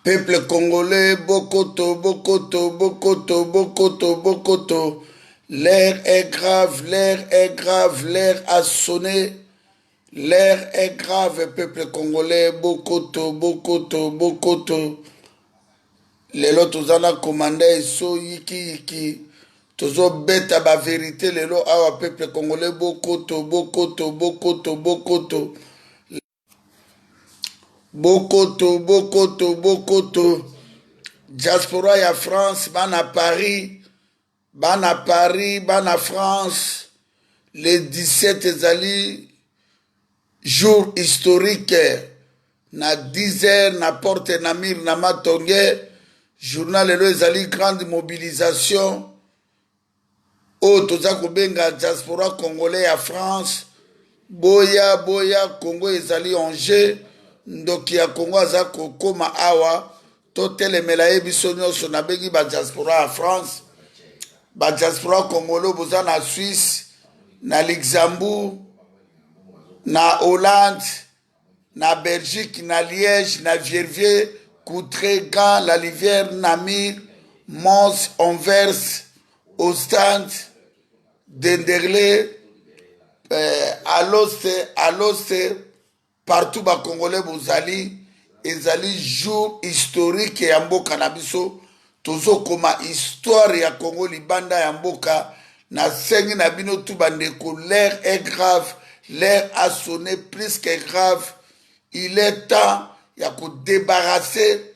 Peuple congolais, Bokoto, Bokoto, Bokoto, Bokoto, Bokoto. L'air est grave, l'air est grave, l'air a sonné. L'air est grave, peuple congolais, Bokoto, Bokoto, Bokoto. Lelo tozana commandé so yiki yiki. Tozo beta ba vérité lelo awa peuple congolais, Bokoto, Bokoto, Bokoto, Bokoto. Bokoto, Bokoto, Bokoto. Diaspora ya France, bana Paris, bana Paris, bana France. Le 17 ezali jour historique. Na 10h, na porte na mir, na matonge. Journal lelo ezali grande mobilisation. O toza kobenga diaspora congolais ya France. Boya, boya, Congo ezali en jeu. Ndoki ya Congo aza kokoma awa. Totelemela ye biso nyonso na bengi ba diaspora ya France. Ba diaspora congolais boza na Suisse, na Luxembourg, na Hollande, na Belgique, na Liège, na Verviers, Courtrai, Gand, La Livière, Namur, Mons, Anvers, Ostende, Denderle, Aloste, partout ba Congolais bozali, ezali jour historique ya mboka na biso, tozo koma histoire ya Congo libanda ya mboka, na sengi na bino tu bandeko, l'air est grave, l'air a sonné plus que grave, il est temps ya ko débarrasser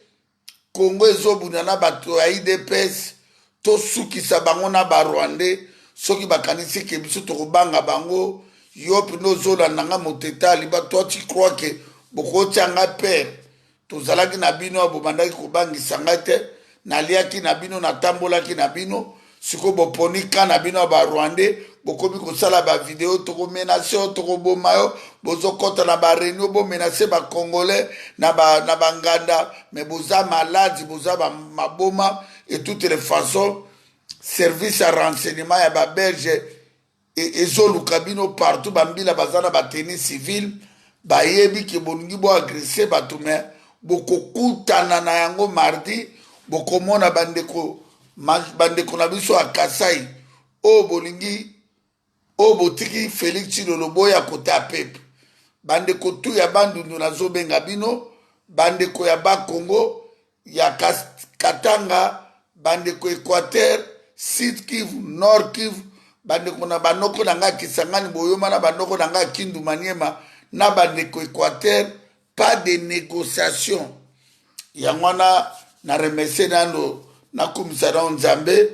Congo ezobuna na bato ya IDPS, to sukisa bango na ba Rwandais, soki bakanisi ke biso tokobanga bango, yo pino zolanda nga moteta liba, toi tu crois que bokotianga père, tozalaki na bino abobandaki kobangisa ngai te, naliaki na bino, natambolaki na bino, siko boponi ka na bino ba Rwandais, bokomi kosala ba video, toko menase yo, toko boma yo, bozokota na ba réunion, bo menase ba Congolais, na ba nganda, mais boza maladi, boza ba maboma, et toutes les façons, service à renseignement ya ba Belge, et ezoluka bino partout, bambila bazana ba tenue civile, ba yebi ki bolingi bo agressé bato, mais bokokutana na yango mardi, bokomona bandeko na biso a Kasai, o bolingi, o botiki Félix Tshilolo boya kota pepe, bandeko tu ya bandundu na zobenga bino, bandeko ya ba Congo, ya Katanga, bandeko Équateur, Sud Kivu, Nord Kivu, bandeko na banoko na nga Kisangani Boyoma, na banoko na nga Kindu Maniema, na bandeko Équateur, pas de négociation. Yangwana na remercier nando na komisara Nzambe,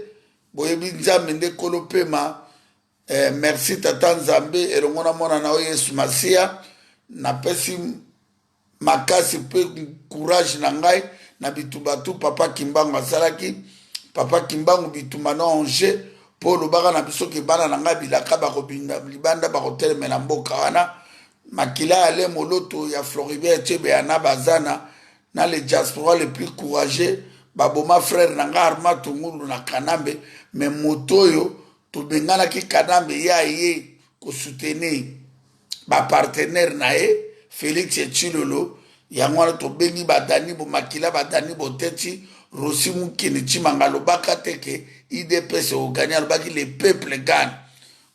boyebi Nzambe nde kolo pema, merci tata Nzambe, elongona mona na Yesu Masia, na pesi makasi pe courage na ngai, na bitubatu papa Kimbangu asalaki, papa Kimbangu bituma na onge, po lobaka na biso ke bana na ngai bilaka bakobinda libanda bakotelemela mboka wana, makila ale moloto ya Floribert Tshebe yana bazana, na les diaspora les plus courageux, baboma frère nanga Arma Tungulu na Kanambe, mais motoyo, to bengana ki Kanambe ya ye, ko soutenir, ba partenaire na ye, Félix Tshilolo, yangwana to bengi badani bo makila badani bo teti, Rossi Mukini Chimangalo baka teke, IDPS au gagnant baki le peuple gagne.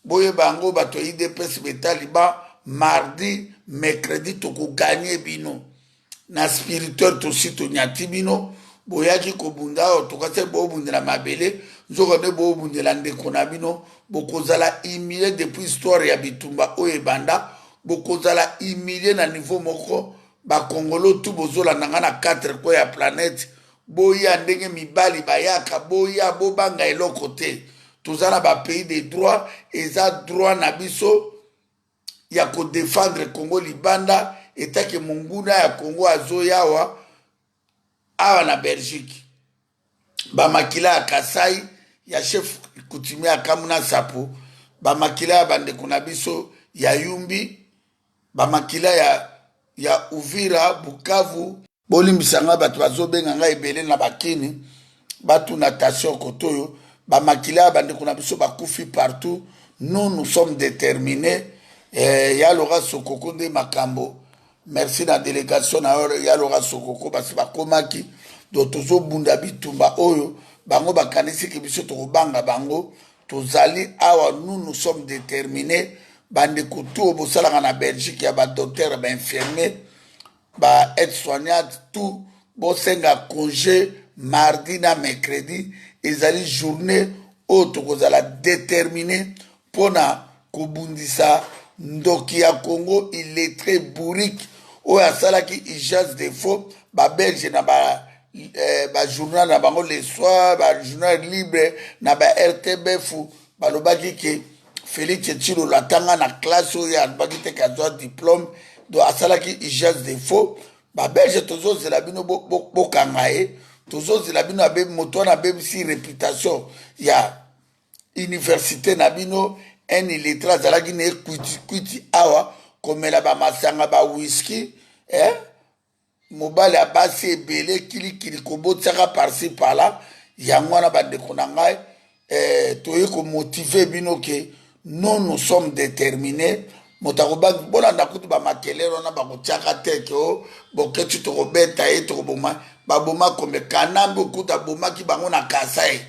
Boye bango bato IDPS betaliba, mardi, mercredi toko gagner bino. Na spirituel to sito nyati bino, boyaki ko bunda o to kase bo bundela mabele, nzoko ne bo bundela ndeko na bino, bokozala humilié depuis histoire ya bitumba oye banda, bokozala humilié na niveau moko, ba Congolo tu bozola nanga na 4 ko ya planète, boya ndenge mibali bayaka, boya bobanga eloko te. Tozala ba pays de droit, eza droit na biso ya ko défendre Congo libanda, etake monguna ya Congo azoyawa awa na Belgique. Ba makila ya Kasai ya chef coutumier ya Kamuna Sapo, ba makila ya bandeko na biso ya Yumbi, ba makila ya Uvira, Bukavu, bolimbisanga bato bazobenga ngai ebele na bakini, batu natation kotoyo, ba makila ya bandeko na biso bakufi partout. Nous sommes déterminés. Yalora Sokoko de Makambo, merci la délégation na Yalora Sokoko, parce que bakomaki do tozo bunda bitumba oyo bango bakanisi ke biso tokobanga bango tozali awa nous sommes déterminés bande kutu bosalaka na Belgique ya ba docteur ba infirmier ba aide soignante tout bosenga congé mardi na mercredi ezali journée oyo tokozala déterminé mpona kobundisa ndoki ya Congo illettré bourrique oyo asalaki igence de faux babelge na bajournal na bango le soir bajournal libre na ba RTBF balobaki ke Félix Tshilolo atanga na classe oyo alobaki te kazwa diplôme do asalaki igence de faux babelge tozozela bino bokanga ye tozozela bino abe moto wana abebisi réputation ya université na bino un illettré azalaki na ekwiti awa komela bamasanga ba whisky mobali ya basi ebele kilikili kobotiaka parci pala yango wana bandeko na ngai toye komotive bino ke non nous sommes déterminés moto akobaki bolanda kutu bamakelele wana bakotiaka te ke o boketi tokobeta ye tokoboma baboma kombe kanambe okuta abomaki bango na kasai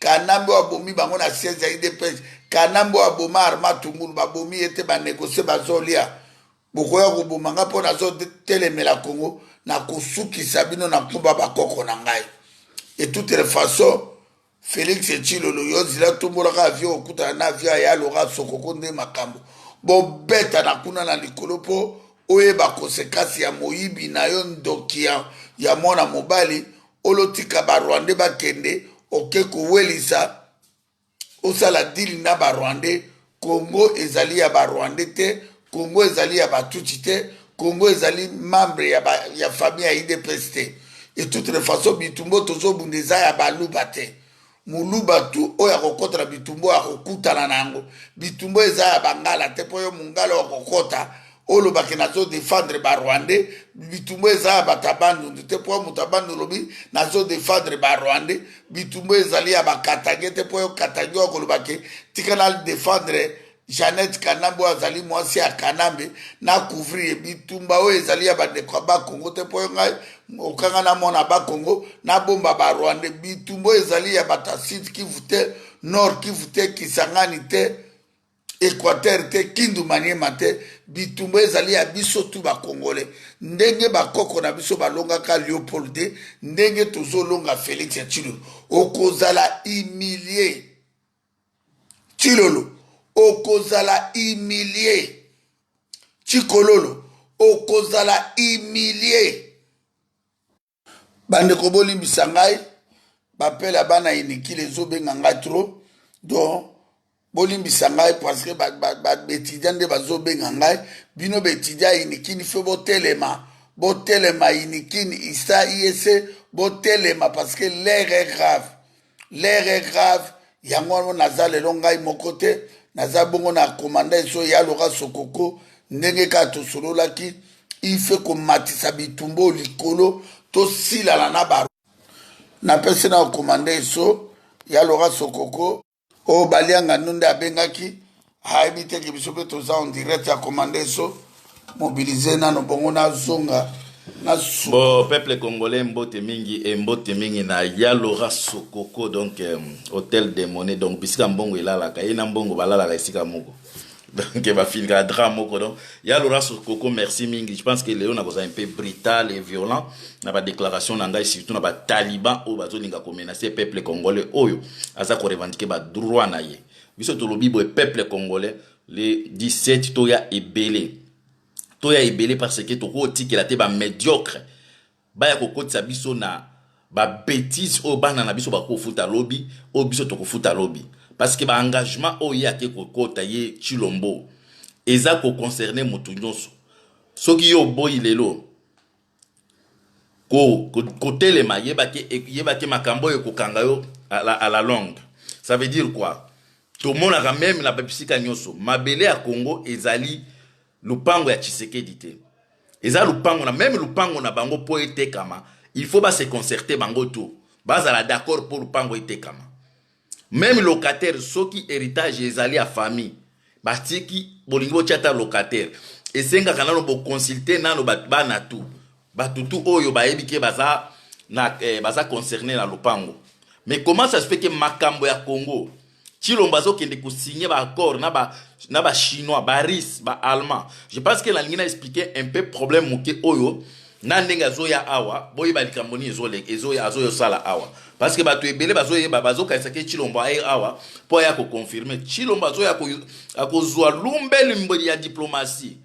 kanambe oyo abomi bango na siège ya idps kanambe oyo aboma arma tungulu babomi ye te banegocie bazolia bokoya koboma nga mpo nazotelemela Congo na kosukisa bino na nkumba bakoko na ngai et toute les façons Félix Tshilolo yozila tombolaka avion okutana na avion aya Laurent Sokoko nde makambo bobeta na kuna na likolo mpo oyeba konsekansi ya moyibi na yo ndoki ya mwana mobali olotika barwande bakende oke kowelisa osala dili na barwande Congo ezali ya barwande te Congo ezali ya batuti te Congo ezali membre ya famille ya IDPS te et toute les façons bitumbo tozobunda eza ya baluba te muluba tu oyo akokota na bitumbo akokutana na yango bitumbo eza ya bangala te mpo yo mongala akokota olobaki nazodefendre barwande bitumbo eza ya bato abandundu te mpo moto abandundu lobi nazodefendre barwande bitumbo ezali ya bakatange te mpo yo katange akolobaki tika na defendre Jeannette Kanambe oyo azali mwasi ya Kanambe na couvrir bitumba oyo ezali ya bandeko ya bakongo te mpo yo ngai okanga na mona bakongo na bomba barwande bitumba oyo ezali ya bato Sud Kivu te Nord Kivu te Kisangani te Équateur te Kindu Maniema te bitumba ezali ya biso tu bakongole ndenge bakoko na biso balongaka Léopold de ndenge tozolonga Félix Tshilolo okozala humilié Tshilolo okozala humilié Tshikololo okozala humilié bandeko bolimbisa ngai bapela bana inikile ezobenga ngai trop donc bolimbisa ngai parce que baétudiant nde bazobenga ngai bino baétudiant inikini fe botelema inikini isa IEC botelema parce que l'air est grave yango wana naza lelo ngai moko te naza bongo na komanda eso ya Laurent Sokoko ndenge kaka tosololaki ife komatisa bitumbo likolo tosilala na baro napesi na komanda eso ya Laurent Sokoko oyo balianga nunde abengaki ayebi teke biso mpe toza en direct ya komanda eso mobilize nano bongo nazonga Bon, peuple congolais, mbote mingi na ya Laurent Sokoko, donc hôtel des monnaies, donc puisque mbongo ilalaka, ina mbongo balalaka isika moko. Donc va finir drame moko donc ya Laurent Sokoko, merci mingi. Je pense que Léon a un peu brutal et violent na ba déclaration nanga surtout na ba taliban o bazolinga ko menacer peuple congolais oyo aza ko revendiquer ba droit na ye. Biso to lobi bo peuple congolais le 17 toya ebele. Toya ebele parce que to koti que la te ba médiocre ba ya kokoti sa biso na ba bêtise o bana na biso ba ko futa lobby o biso to ko futa lobby parce que ba engagement o ya ke kokota ye Chilombo eza ko concerner mutu nyonso soki yo boyi lelo ko telema yeba ke makambo yo kokanga yo à la longue ça veut dire quoi tout le monde a même la babisika nyonso mabele ya Congo ezali lupango ya Tshisekedi te eza lupango na même lupango na bango po etekama il faut ba se concerter bango tout bazala d'accord pour lupango etekama même locataire soki héritage ezali à famille batiki bolingo chata locataire esenga kanano bo consulter nano bana tout batutu oyo bayebi ke baza baza concerné na lopango. Mais comment ça se fait que makambo ya Congo Chilombo azokende ko signer ba accord na ba chinois, ba russe, ba allemand. Je pense que la ligne a expliqué un peu problème moké oyo na ndenga zoya awa boyi ba likamboni ezoya sala awa parce que bato ebele bazoye bazokanisa ke Chilombo ay awa po ya ko confirmer Chilombo azoya ko zwa lumbe lumbe ya diplomatie.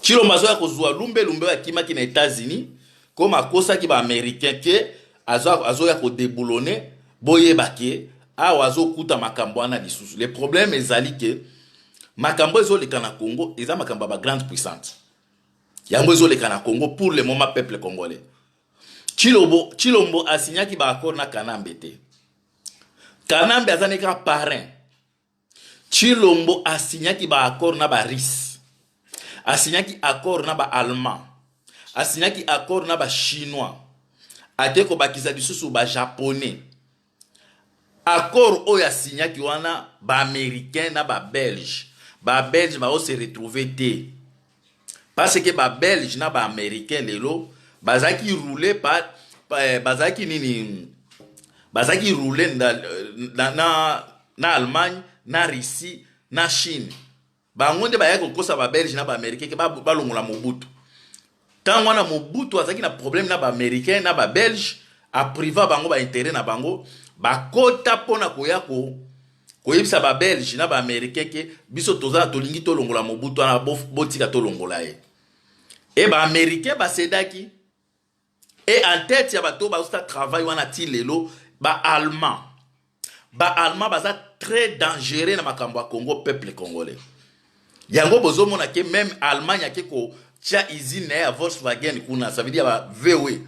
Chilombo azoya ko zwa lumbe ya kimaki na États-Unis comme akosa ki ba américain ke azoya ko déboulonner boye baké awa azokuta makambo wana lisusu. Le problème ezali ke makambo ezoleka na Congo eza makambo ba grande puissante. Yango ezoleka na Congo pour le moment peuple congolais. Chilombo asignaki ba accord na Kanambe te. Kanambe azaneka parrain. Chilombo asignaki ba accord na ba Russe. Asignaki accord na ba Allemand. Asignaki accord na ba Chinois. Ateko bakiza lisusu ba Japonais. Accord oyo asignaki wana ba Américain na ba Belge. Ba Belge ba se retrouver te. Parce que ba Belge na ba Américain lelo bazaki rouler par bazaki nini bazaki rouler na Allemagne, na Russie, na Chine. Ba ngonde ba yako kosa ba Belge na ba Américain ke ba longola Mobutu. Tant wana Mobutu azaki na problème na ba Américain na ba Belge a priva bango ba intérêt na bango ba kota pona koyako koyebisa ba Belge na ba Américain ke biso toza tolingi to longola Mobutu na botika to longola ye. Et ba Américain ba sedaki et en tête ya bato ba usta travail wana ti lelo ba Allemand. Ba Allemand baza très dangereux na makambo ya Congo peuple congolais. Yango bozo mona ke même Allemagne ke ko tia usine ya Volkswagen kuna ça veut dire ba VW.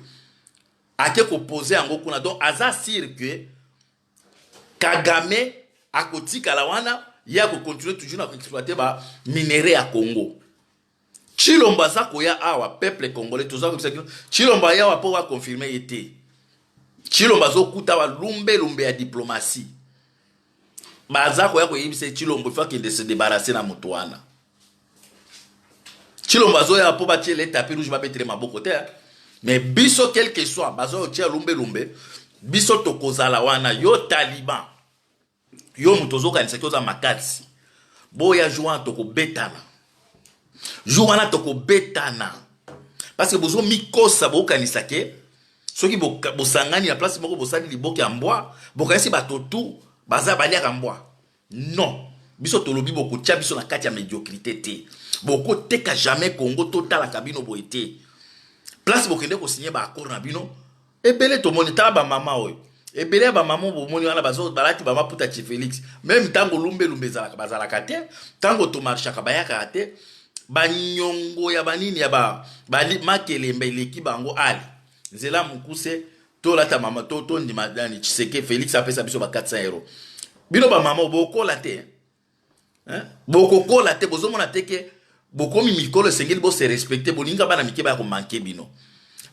Ake ko poser yango kuna donc aza sûr que Kagame akotika la wana ya ko continuer toujours na exploiter ba minerai ya Congo. Chilombo aza koya awa peuple congolais toza ko bisaki Chilombo ya wa po wa confirmer été. Chilombo azo kuta wa lumbe ya diplomatie. Baza koya ko yibise Chilombo fa qu'il se débarrasser na mutwana. Chilombo azo ya po ba tie le tapis rouge ba betre maboko te. Mais biso quel que soit bazo tia lumbe biso tokozala wana yo taliban. Yo mutozo kanisa koza makatsi. Boya jouant toko betana. Jouana toko betana. Parce que bozo mikosa bo kanisa ke soki bo sangani na place moko bo sali liboki ya mbwa, bo kanisi batotu baza balia ka mbwa. Non. Biso tolobi boko tia biso na kati ya médiocrité te. Boko teka jamais Congo total la kabino bo été. Place bo kende ko signer ba accord na bino. Ebele to monita ba mama oyo. Ebele ba mama bo moni wana bazo balati ba maputa chi Félix. Même tango lumbe zalaka bazalaka te, tango to marchaka bayaka te. Ba nyongo ya banini ya ba makelembe leki bango ali. Nzela mukuse to lata mama to ndima dani Tshisekedi Félix apesa biso ba 400 €. Bino ba mama boko la te. Hein? Boko ko la te bozo mona teke boko mi mikolo sengeli bo se respecter bolinga bana mikeba ya ko manquer bino.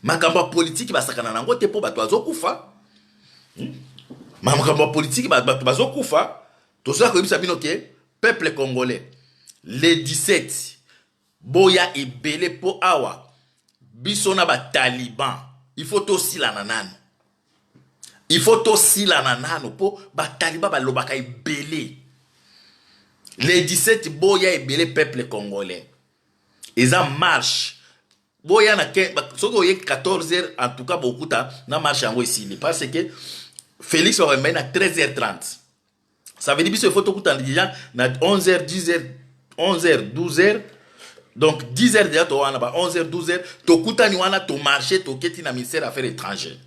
Makamba politique basakana nango te po bato azokufa. Makambo politique bato bazokufa. Toza ko yebisa bino ke peuple congolais le 17 boya ebele po awa biso na ba taliban il faut to sila nanano. Il faut to sila nanano po ba taliban ba lobaka ebele. Le 17 boya ebele peuple congolais. Ils en marche. Boya na soko ye 14h en tout cas beaucoup ta na marche yango ici parce que Félix va remettre à 13h30. Ça veut dire biso il faut to kuta déjà na 11h 10h 11h 12h. Donc 10h déjà to wana ba 11h 12h to kuta ni wana to marcher to keti na ministère affaires étrangères.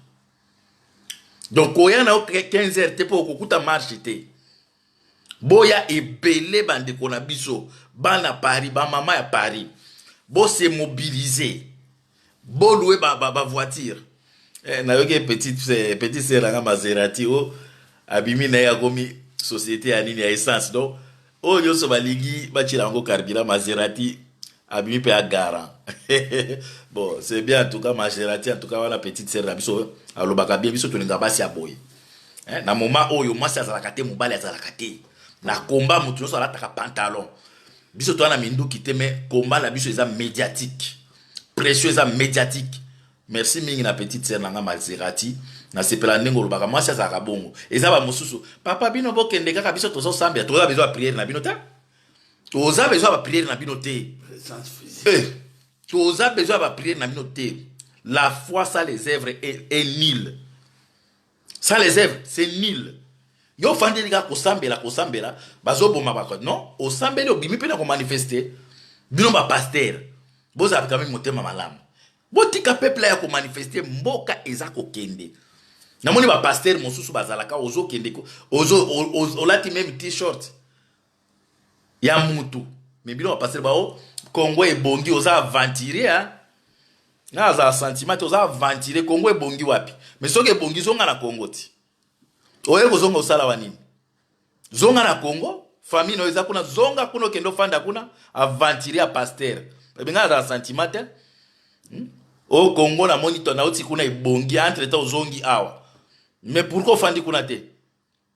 Donc koya na 15h te po kuta marche te. Boya ebele bande kona biso bana Paris ba mama ya Paris. Bo se mobiliser. Bo louer ba voiture. Na yoke petite sœur nga Maserati o abimi na ya komi société ya nini ya essence donc o yoso baligi ba tira ngo carburant Maserati abimi pe agara. Bon, c'est bien en tout cas Maserati en tout cas wana petite sœur na biso alobaka bien biso tolinga basi ya boy. Na moment oyo mwasi azalaka te mobali azalaka te. Na combat mutu nyonso alataka pantalon. Biso to na mindu kite mais combat la biso eza médiatique. Pression eza médiatique. merci mingi na petite sœur nanga Maserati na sepela ndenge olobaka mwasi azalaka bongo eza ba mosusu papa bino bokende kaka biso tozosambela toza besoin ya priere na bino te toza besoin ya priere na bino te toza besoin ya priere na bino te. La foi sans les œuvres est nul. Sans les œuvres c'est nul. Yo fandi lika kosambela bazo boma bako non osambeli obimi pe na ko manifester bino ba pasteur boza quand même motema malamu botika peuple ya ko manifester mboka eza ko kende na moni ba pasteur mosusu bazalaka ozo kende ko ozo olati même t-shirt ya mutu mais bino ba pasteur bao Congo ebongi oza aventurer hein na za sentiment oza aventurer Congo ebongi wapi mais soki ebongi zonga na Congo ti oye kozonga osala wanini zonga na Congo famille no eza kuna zonga kuna kendo fanda kuna aventurer a pasteur benga za sentiment te au Congo na monitor na oti kuna ebongi entre temps zongi awa mais pourquoi fandi kuna te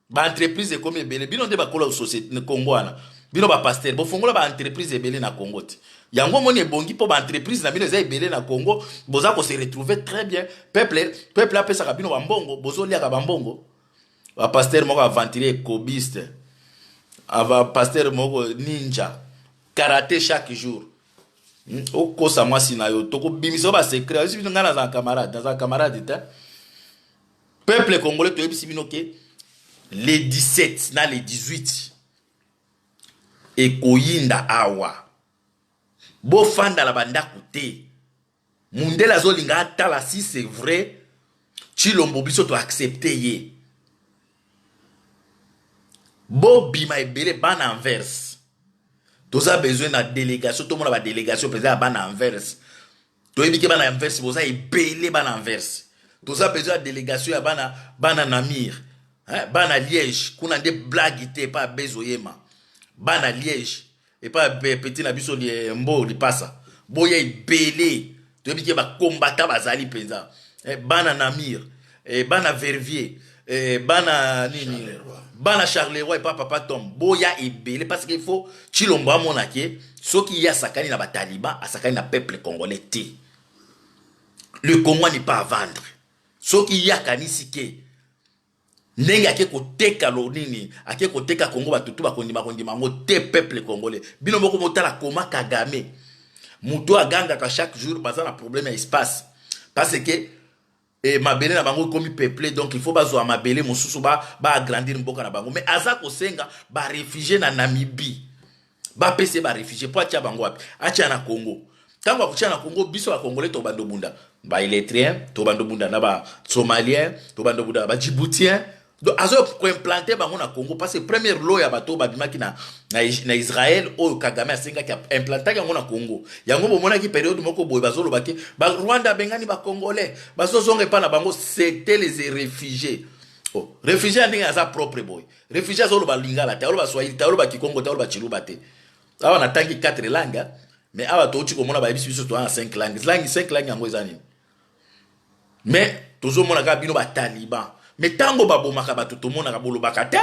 ba entreprise comme ebele bino nde bakola société na Congo ana bino ba pasteur bo fongola ba entreprise ebele na Congo te yango moni ebongi po ba entreprise na bino eza ebele na Congo boza ko se retrouver très bien peuple a pesa ka bino ba mbongo bozo lia ka ba mbongo ba pasteur moko aventurer cobiste ava pasteur moko ninja karaté chaque jour okosa mwasi na yo toko bimiso ba secret esi bino ngana za camarade ta peuple congolais to ebisi bino ke les 17 na les 18 ekoyinda awa bo fanda la banda koute mundela zolinga atala si c'est vrai Chilombo biso to accepter ye bo bima ebele bana envers toza besoin na délégation tout le monde a délégation président bana envers to ebike bana envers boza ebele bana envers toza besoin de délégation ya bana Namir bana Liège kuna nde blague te pas bezoyema bana Liège et pas petit na biso li mbo li passa boya ebele to ebike ba combattant bazali penza bana Namir bana Verviers bana nini bana Charleroi et pas papa Tom boya ebele parce qu'il faut Chilombo amonake soki ya sakani na ba taliban asakani na peuple congolais te le Congo n'est pas à vendre soki ya kanisi ke ndenge ake koteka lo nini ake koteka Congo batutu bakondima ngo te peuple congolais bino moko motala koma Kagame muto aganga ka chaque jour baza na problème ya espace parce que mabele na bango komi peuplé donc il faut bazwa mabele mosusu ba agrandir mboka na bango mais aza kosenga ba réfugié na Namibie ba pese ba réfugié po atia bango wapi atia na Congo tango akutia na Congo biso ba congolais to bando bunda ba érythréen to bando bunda na ba somalien to bando bunda ba djiboutien donc azo ko implanter bango na Congo parce que première loi ya bato ba bimaki na Israël o Kagame asenga ki implanter yango na Congo yango bomona ki période moko boye bazolo baki ba Rwanda bengani ba congolais bazo zonga pa na bango c'était les réfugiés réfugiés ndinga za propre boy réfugiés zo lo ba lingala ta lo ba Swahili ta lo ba Kikongo ta lo ba Chiluba te awa na tangi 4 langues mais awa to uchi komona ba biso to 5 langues 5 langues yango ezani mais tozo mona ka bino ba taliban mais tango babomaka bato tomona ka bolobaka te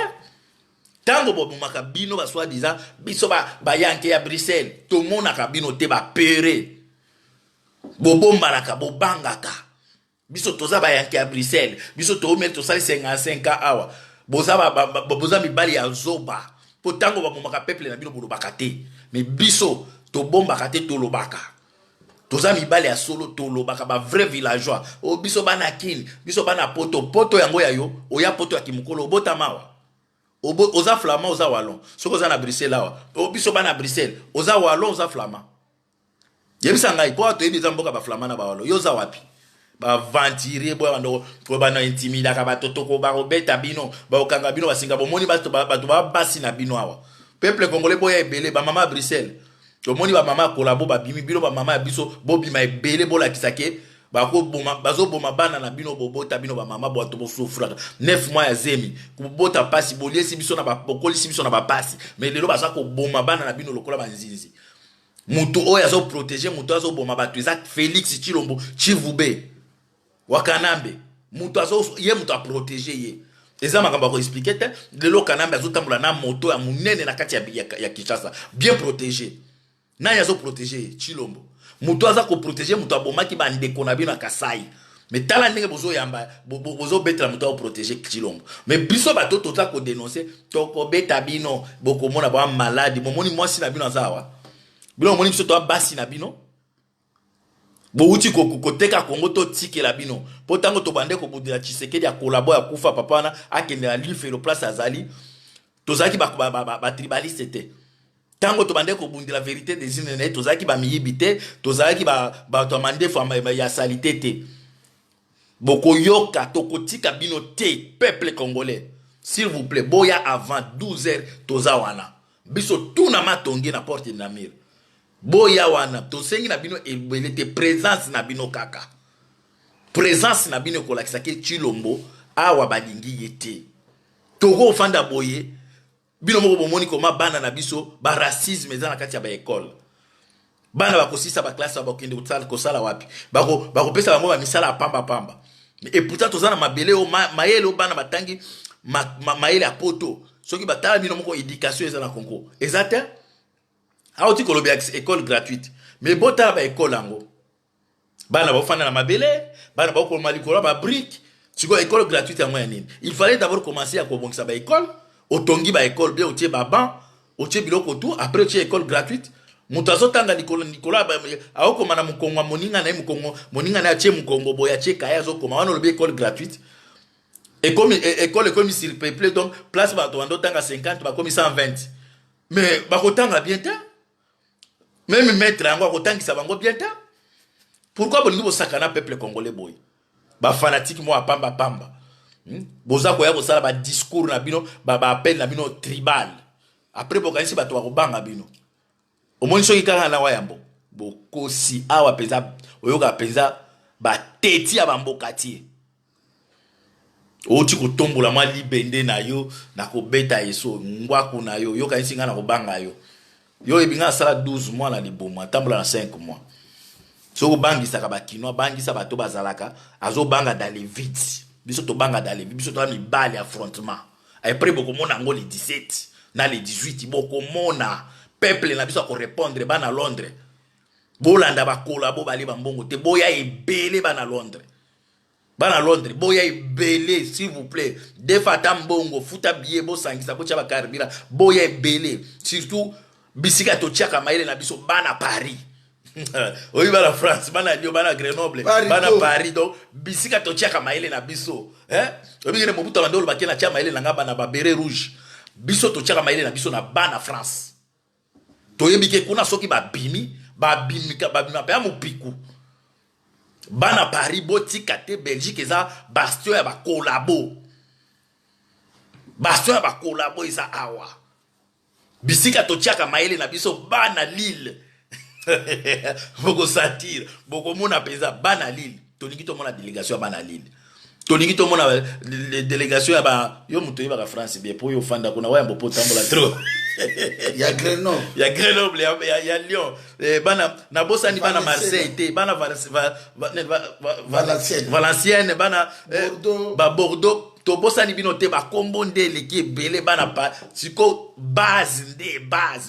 tango babomaka bino ba soi disant biso ba yanke ya Bruxelles tomona ka bino te ba pere bobombalaka bobangaka biso toza ba yanke ya Bruxelles biso to mettre to sali 55 awa boza mibali ya zoba po tango babomaka peuple na bino bolobaka te mais biso to bombaka te to lobaka toza mibali ya solo to lobaka ba vrai villageois o biso bana kin biso bana poto yango ya yo oya poto ya kimukolo obota mawa oza flamand oza wallon soko oza na Bruxelles awa o biso bana Bruxelles oza wallon oza flamand yebisa ngai po to yebi zamboka ba flamand na ba wallon yo za wapi ba ventire bo bando ko bana intimida ka batoto ko ba robeta bino ba okanga bino basinga bomoni bato ba basi na bino awa peuple congolais boya ebele ba mama Bruxelles to moni ba mama kolabo ba bimi bino ba mama biso bobima ebele bola kisake ba ko boma bazo boma bana na bino bobota bino ba mama bo to bo souffra 9 mois ya zemi ko bota pasi boliesi biso na ba pokolisi biso na ba pasi mais lelo baza ko boma bana na bino lokola banzinzi mutu oya zo protéger mutu azo boma batu Isaac Félix Chilombo Chivube wakanambe mutu azo ye mutu a protéger ye eza makamba ko expliquer te lelo kanambe azo tambola na moto ya munene na kati ya Kinshasa bien protégé na yazo protéger Chilombo muto aza ko protéger muto abomaki ba ndeko na bino Kasai. Mais tala ndenge bozo yamba bozo betela muto protéger Chilombo. Mais biso bato tota ko dénoncer to ko beta bino boko mona ba malade momoni mwasi na bino azawa. Bino moni biso to basi na bino. Bo uti ko teka Kongo to tike la bino. Po tango to bande ko budela Tshisekedi ya kolabo ya kufa papa na akende la lui faire place azali. Tozaki ba tribaliste te. Tango to bande ko bundi la vérité des inene tozaki ba miyibite, tozaki ba to mande fo ya salité te. Boko yoka tokotika bino te peuple congolais. S'il vous plaît, boya avant 12h tozawana. Biso tout na matongi na porte de Namir. Boya wana to sengi na bino ebelete présence na bino kaka. Présence na bino ko lakisa ke Chilombo awa balingi yete. Togo fanda boye bino moko bomoni koma bana na biso ba racisme eza na kati ya ba école. Bana bakosisa ba classe ba kende kosala wapi. Bako pesa bango ba misala pamba. Et pourtant tozana mabele o mayele o bana batangi mayele a poto. Soki batala bino moko éducation eza na Congo. Exacte? A oti kolobi école gratuite. Mais bota ba école ango. Bana ba fana na mabele, bana ba ko malikola ba brique. Siko école gratuite ya moyen nini. Il fallait d'abord commencer à kobongisa ba école. Otongi ba école bien otie ba ban, otie biloko tout, après otie école gratuite. Mutazo tanga Nicolas aoko mana mukongo moninga na mukongo moninga na atie mukongo boya atie kaya zo koma wana lobi école gratuite. Et comme école s'il peuple donc place ba to ando tanga 50 ba comme 120. Mais ba kotanga bien ta. Même maître ango kotangisa bango bien ta. Pourquoi bolingo bo sakana peuple congolais boy? Ba fanatique mo pamba. Boza ko ya ko sala ba discours na bino ba appel na bino tribal. Après bokanisi ba to ko banga bino. Omoni soki kanga na wayambo. Bokosi awa penza oyoka penza ba teti ya bamboka tie. Oti ko tombola mwa libende na yo na ko beta yeso ngwaku na yo yoka nsinga na ko banga yo. Yo ebinga sala 12 mois na liboma tambola na 5 mois. Soko bangisa ka bakino bangisa bato bazalaka azo banga dans les vides. Biso to banga dans les vides biso to mi bali affrontement. Après boko mona ngo les 17 na les 18 boko mona peuple na biso ko répondre bana Londres. Bolanda ba kolabo bali bambongo te boya ebele bana Londres. Bana Londres boya ebele s'il vous plaît. Defata mbongo futa billet bo sangisa bo tshaba karbira boya ebele surtout bisika to tshaka maile na biso bana Paris. Oui bana France bana Lyon bana Grenoble bana Paris donc bisika to tshaka maile na biso obingene mobuta bandolo bakena tshaka maile na ngaba na ba beret rouge biso to tshaka maile na biso na bana France. Toyebike kuna soki babimi pa mopiku bana Paris botika te Belgique eza bastion ya ba kolabo eza awa bisika totiaka maele na biso bana Lille boko satire boko mona peza bana Lille tolingi to mona délégation ya bana Lille tolingi to mona délégation ya ba yo muto yeba ka France bien po yo fanda kuna wayambo po tambola trop. Il y a Grenoble. Il y a Grenoble, il y a Lyon. Bana na bosani bana Marseille te, bana Valenciennes, bana Bordeaux. To bosani bino te ba kombo nde leki belé bana pa siko base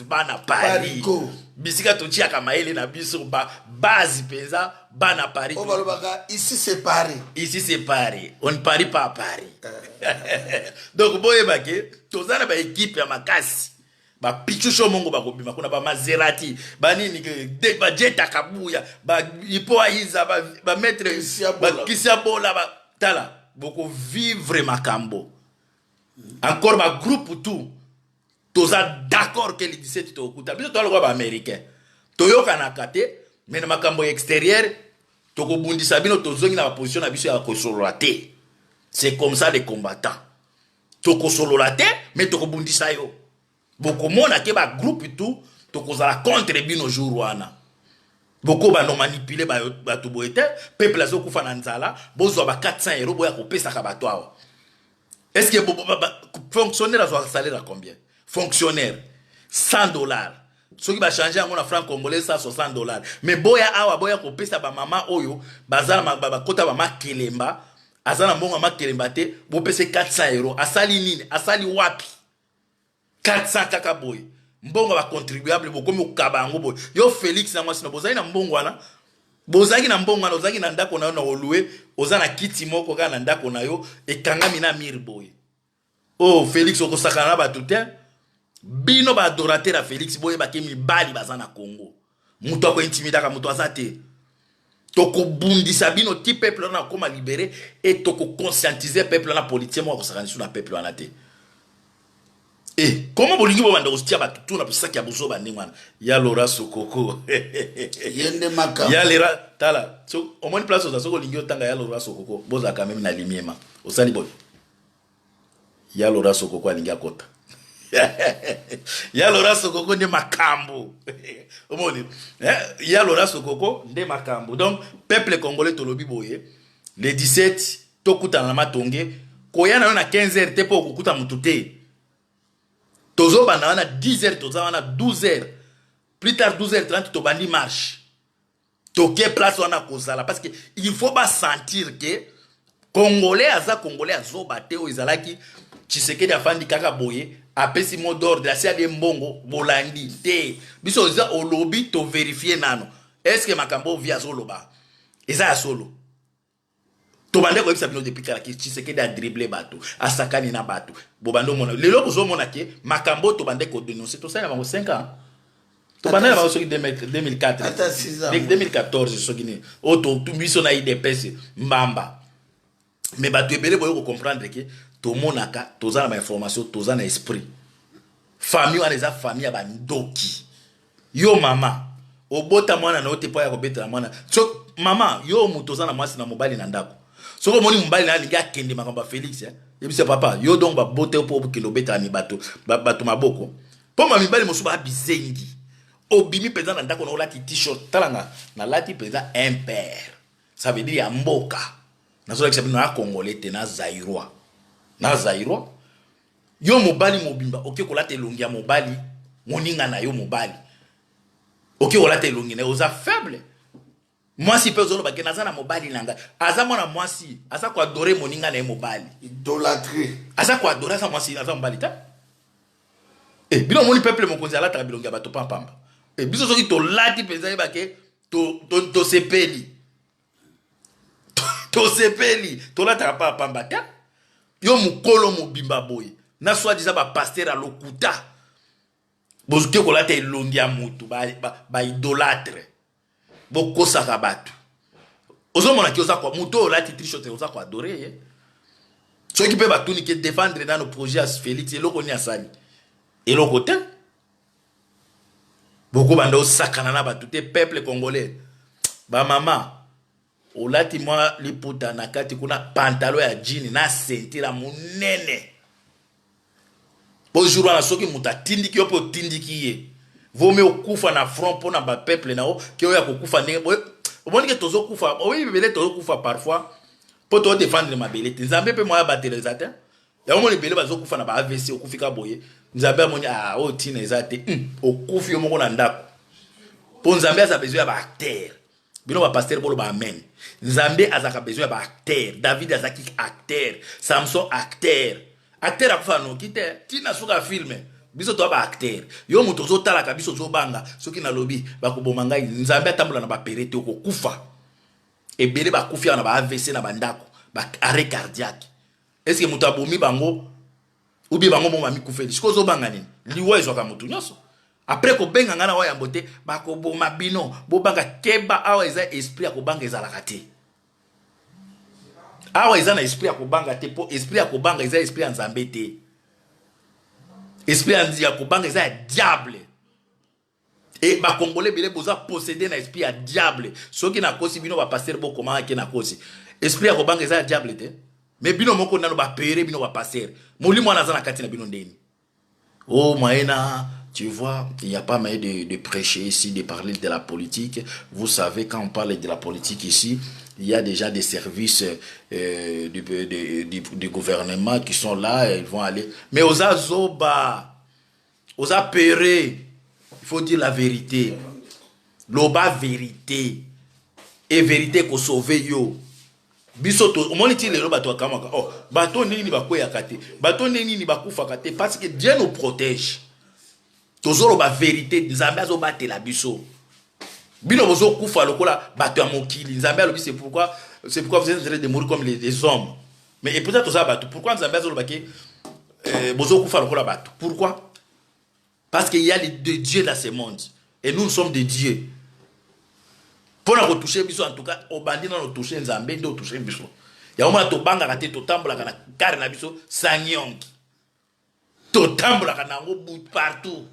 bana Paris. Bisika to tia kamaele na biso ba base pesa bana Paris. Ici c'est Paris. Ici c'est Paris. On ne parie pas à Paris. Donc boye bake tozana ba équipe ya makasi. Ba pichucho mongo ba kobima kuna ba Maserati ba nini ke ba jeta kabuya ba ipo aiza ba mettre ba kisiabola ba tala boko vivre makambo encore ba groupe tout toza d'accord que le 17 to okuta biso to ba américain toyoka na kate mais na makambo extérieur to ko bundisa bino tozongi na position na biso ya ko sololate. C'est comme ça les combattants to ko sololate mais to ko bundisa yo. Boko mona ke ba groupe tout to kozala contre bino jour wana. Boko ba no manipuler ba to boete peuple azo kufa na nzala bozo ba 400 € boya ko pesa ka bato awa. Est-ce que fonctionnaire azo salaire à combien? Fonctionnaire $100. Soki ba changer ngona franc congolais ça $60. Mais boya awa boya ko pesa ba mama oyo bazala ba kota ba makelemba azana mbonga makelemba te bo pesa 400 €. Asali nini? Asali wapi? 400 kaka boy. mbongo ba contribuable bokomi okabango boy yo Félix na mwasi na bozali na mbongo wana bozaki na mbongo wana ozaki na ndako na yo na olue oza na kiti moko kaka na ndako na yo ekangami na mir boy oh Félix okosakana na bato te bino ba adorateur ya Félix boye bake mibali baza na Congo mutu ako intimidaka mutu aza te toko bundisa bino ti peuple na koma libéré et toko conscientiser peuple na politique mo akosakana sur na peuple wana te. Eh, comment bolingi bo banda ostia ba tout na pesa ki abuzo ba ndingwana ya Laura Sokoko yende maka ya lera tala so au moins place oza soko lingi otanga ya Laura Sokoko boza quand même na limiema osali boy ya Laura Sokoko alingi akota ya Laura Sokoko nde makambo omoni ya Laura Sokoko nde makambo donc peuple congolais tolobi boye le 17 tokuta na matonge koyana na 15h te po kokuta mututé tozo bana na 10h toza na 12h plus tard 12h30 to bandi marche toke place wana kozala parce que il faut pas sentir que congolais azobate o izalaki Tshisekedi afandi kaka boye apesi mot d'ordre la sia de mbongo bolandi te biso za olobi to vérifier nano est-ce que makambo via zoloba eza ya solo to bande ko ebisa bino depuis kala ki Tshisekedi a dribbler bato asakani na bato bo bando mona lelo bozo mona ke makambo to bande ko dénoncer to ça na bango 5 ans to bande na bango soki 2004 ata 6 ans 2014 soki ni auto biso na IDPS mbamba mais bato ebele boyo ko comprendre que to monaka toza na information toza na esprit famille wana eza famille ya bandoki yo mama obota mwana na ote po ya kobeta mwana so mama yo mutu oza na mwasi na mobali na ndako soko moni mobali na alingi akende makambo ya Félix yebisa papa yo donc babote po okende obeta mi bato maboko po ma mibali mosusu babizengi obimi peza na ndako na olati t-shirt talanga na lati peza impair ça veut dire ya mboka na so lakisa bino na congolais te na Zaïrois yo mobali mobimba oke kolata elongi ya mobali moninga na yo mobali oke kolata elongi na oza faible mwasi pe ozolo bake naza na mobali nanga aza mwana mwasi aza ko adorer moninga na ye mobali idolâtrie aza ko adorer aza mwasi aza mobali ta bino moni peuple mokonzi alata bilongi ya bato pamba biso soki to lati penza bake to sepeli to lata pa pamba ta yo mukolo mobimba boye na soi disant ba pasteur a lokuta bozuke ko lata elongi ya mutu ba idolâtre bokosa ka bato ozo mona ki oza kwa mutu olati trichote oza kwa adorer soki pe batuni ke défendre dans nos projets as Félix eloko ni asali eloko te boko banda osakana na bato te peuple congolais ba mama olati mwa liputa na kati kuna pantalon ya jean na ceinture munene bonjour na soki muta tindiki yo po tindiki ye vome okufa na front pona ba peuple na o ki oya kokufa ndenge boy oboni ke tozo kufa oyi bebele tozo kufa parfois po to défendre mabele te nzambe pe moya batelisateur ya omoni bele bazo kufa na ba AVC okufika boye nzambe amoni o tina ezate okufi yo moko na ndako po nzambe aza besoin ya ba acteur bino ba pasteur bolo ba amen nzambe azaka besoin ya ba acteur David azaki acteur Samson acteur akufa no kite tina suka filme biso to ba acteur yo muto zo tala ka biso zo banga soki na lobi ba kuboma ngai nzambe atambola na ba perete okufa ebele ba kufia na ba AVC na bandako ba arrêt cardiaque est-ce que muto abomi bango ubi bango mo mami kufeli siko zo banga nini liwa ezo ka mutu nyoso après ko benga ngana wa yambote ba ko boma bino bo banga keba awa eza esprit ya ko banga ezalaka te awa eza na esprit ya ko banga te po esprit ya ko banga eza esprit ya nzambe te esprit ya ko banga eza ya diable et ba congolais bele boza posséder na esprit ya diable soki na kosi bino ba passer bo comment ke na kosi esprit ya ko banga eza ya diable te mais bino moko nano ba pere bino ba passer molimo na zana kati na bino ndeni oh maena. Tu vois, il n'y a pas moyen de prêcher ici, de parler de la politique. Vous savez, quand on parle de la politique ici, il y a déjà des services du gouvernement qui sont là, et ils vont aller. Mais aux Azoba, aux Apéré, il faut dire la vérité. L'oba vérité. Et vérité qu'on sauve yo. Bisoto, on dit le bateau kamaka. Oh, bateau nini ba koya kate. Bateau nini ba kufa kate parce que Dieu nous protège. tozolo ba vérité nzambe azobatela biso bino bozo kufa lokola bato ya mokili nzambe alobi c'est pourquoi vous êtes en train de mourir comme les hommes mais et peut-être toza bato pourquoi nzambe azoloba ke bozo kufa lokola bato pourquoi parce qu'il y a les deux dieux dans ce monde et nous sommes des dieux pour nous toucher biso en tout cas au bandi nous toucher nzambe ndo toucher biso ya oma to banga kate to tambola kana kare na biso sanyongi to tambola kana ngo bout partout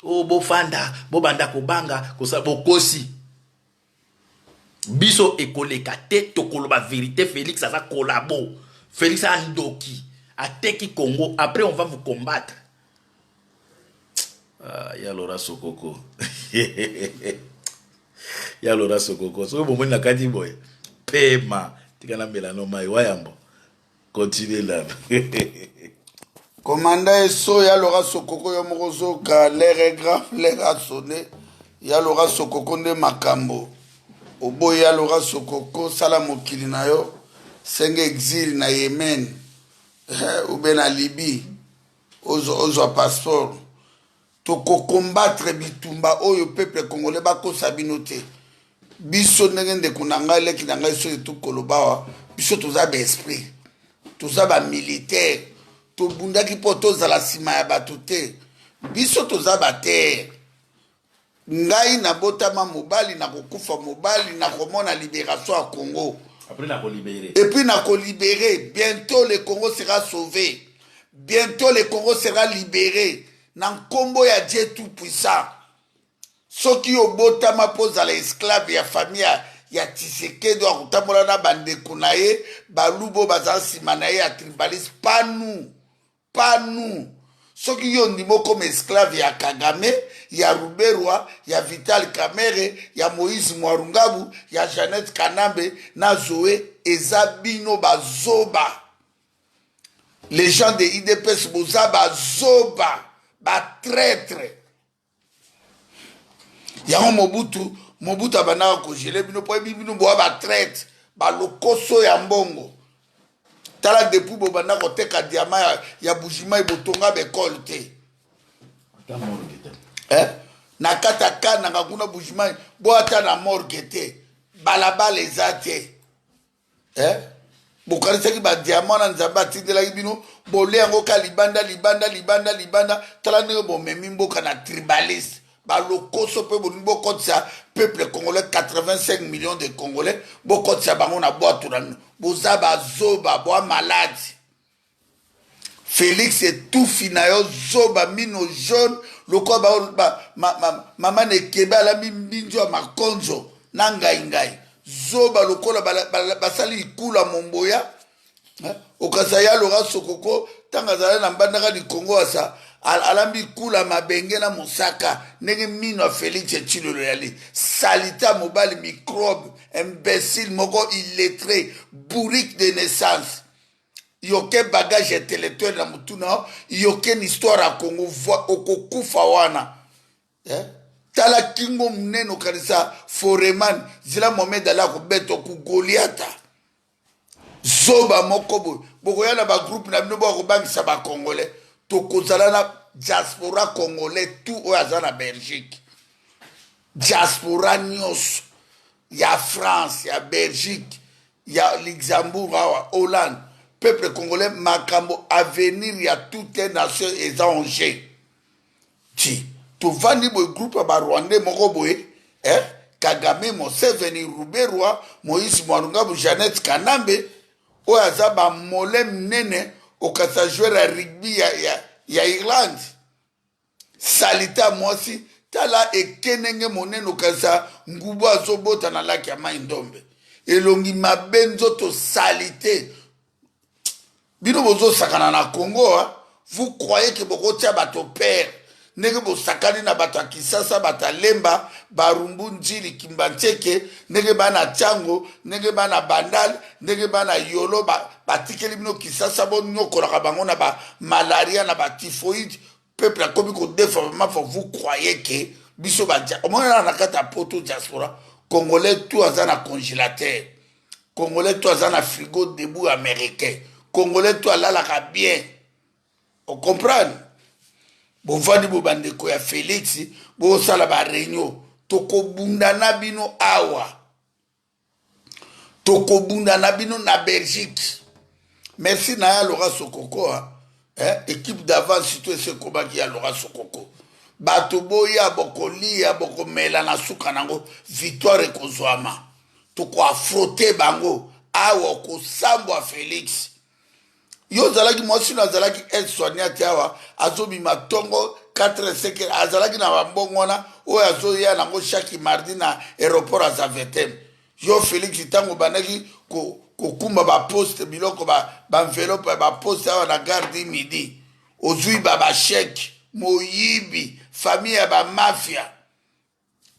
oh bofanda bobanda kobanga kosa bokosi biso ekoleka te tokoloba vérité Félix aza kolabo Félix a ndoki ateki Congo après on va vous combattre ya Laura Sokoko ya Laura Sokoko so bomoni na kati boy pema tikana melanoma wayambo continue là Commandant eso ya Laura Sokoko yo mokozo ka l'air grave l'air a sonné ya Laura Sokoko nde makambo obo ya Laura Sokoko sala mokili na yo senge exil na Yemen ou ben na Libye ozo passeport toko combattre bitumba oyo peuple congolais bako sabinote biso ndenge ndeko na ngai leki na ngai so etu kolobawa biso toza ba esprit toza ba militaire tobundaki po tozala nsima ya bato te biso toza batere ngai nabotama mobali nakokufa mobali nakomona libération ya Congo après nakolibérer et puis nakolibérer bientôt le Congo sera sauvé bientôt le Congo sera libéré na nkombo ya Dieu tout puissant soki obotama po ozala esclave ya famille ya Tshisekedi akotambola na bandeko na ye balubo bazala nsima na ye ya tribaliste pas nous soki yo ndimo comme esclave ya Kagame ya Ruberwa ya Vital Kamerhe ya Moïse Mwarungabu ya Jeannette Kanambe na Zoé eza bino bazoba les gens de IDPS boza bazoba ba traître yango Mobutu abanaka kogele bino po bino boa ba traître ba lokoso ya mbongo tala depuis bobanda koteka diama ya bujima ibotonga bekole te na kataka na ngakuna bujima bo ata na morgue te balabala eza te bokanisaki badiama na nzambe atindelaki bino bole yango ka libanda tala ndenge bomemi mboka na tribaliste balokoso mpe bolingi bokotisa peuple congolais 85 millions de congolais bokotisa bango na bwato na bino boza bazoba bwa maladi Félix etufi na yo zoba mino jaune lokola mama nekebe alami mbinzo ya makonzo na ngai zoba lokola basali ikula momboya okasa ya Laura Sokoko tanga azala na mbandaka di Congo asa alambi ikula mabenge na mosaka ndenge mino ya Félix Tshilolo yali salita mobali microbe imbécile moko illettré bourrique de naissance yoke bagage intellectuel na mutuna yoke une histoire à Congo okokufa wana tala kingo mneno kanisa foreman zila Mohamed ala ko beto ku Goliata zoba moko bokoyana ba groupe na bino bako bangisa ba congolais tokozala na diaspora congolais tout oyo aza na Belgique diaspora nyos ya France ya Belgique ya Luxembourg awa Hollande peuple congolais makambo avenir ya toute nation eza en jeu ti tovandi boye groupe ya barwandais moko boye Kagame Museveni Ruberwa Moïse Mwarungabu Jeannette Kanambe oyo aza bamole mnene okasa joueur ya rugby ya Irlande salita mwasi tala ekenenge monene okasa ngubu azobota na laki ya mai ndombe elongi mabe nzoto salite bino bozosakana na Congo vous croyez que bokotia bato père ndenge bosakani na bato ya Kisasa batalemba barumbu njili Kimbancheke ndenge bana Chango ndenge bana Bandal ndenge bana Yolo batikeli bino Kisasa bonyokolaka bango na ba malaria na ba typhoïde peuple akomi ko déformement vous croyez que biso badia omona na kata poto diaspora congolais tout aza na congélateur congolais tout aza na frigo debout américain congolais tout alalaka bien on comprend bovandi bobandeko ya Félix bosala ba réunion tokobunda na bino awa tokobunda na bino na Belgique. Merci na ya Laura Sokoko équipe d'avance surtout ese kobaki ya Laura Sokoko bato boya bokolia bokomela na suka nango victoire ekozwama tokoafrote bango awa kosambwa Félix yo zalaki mwasi na zalaki aide-soignante awa azobima tongo 4-5 azalaki na bambongwana oyo azoya nango chaque mardi na aéroport à Zaventem. Yo Félix tango banaki kokumba baposte biloko baenveloppe baposte awa na garde midi ozwi babasheke moyibi famille ya bamafia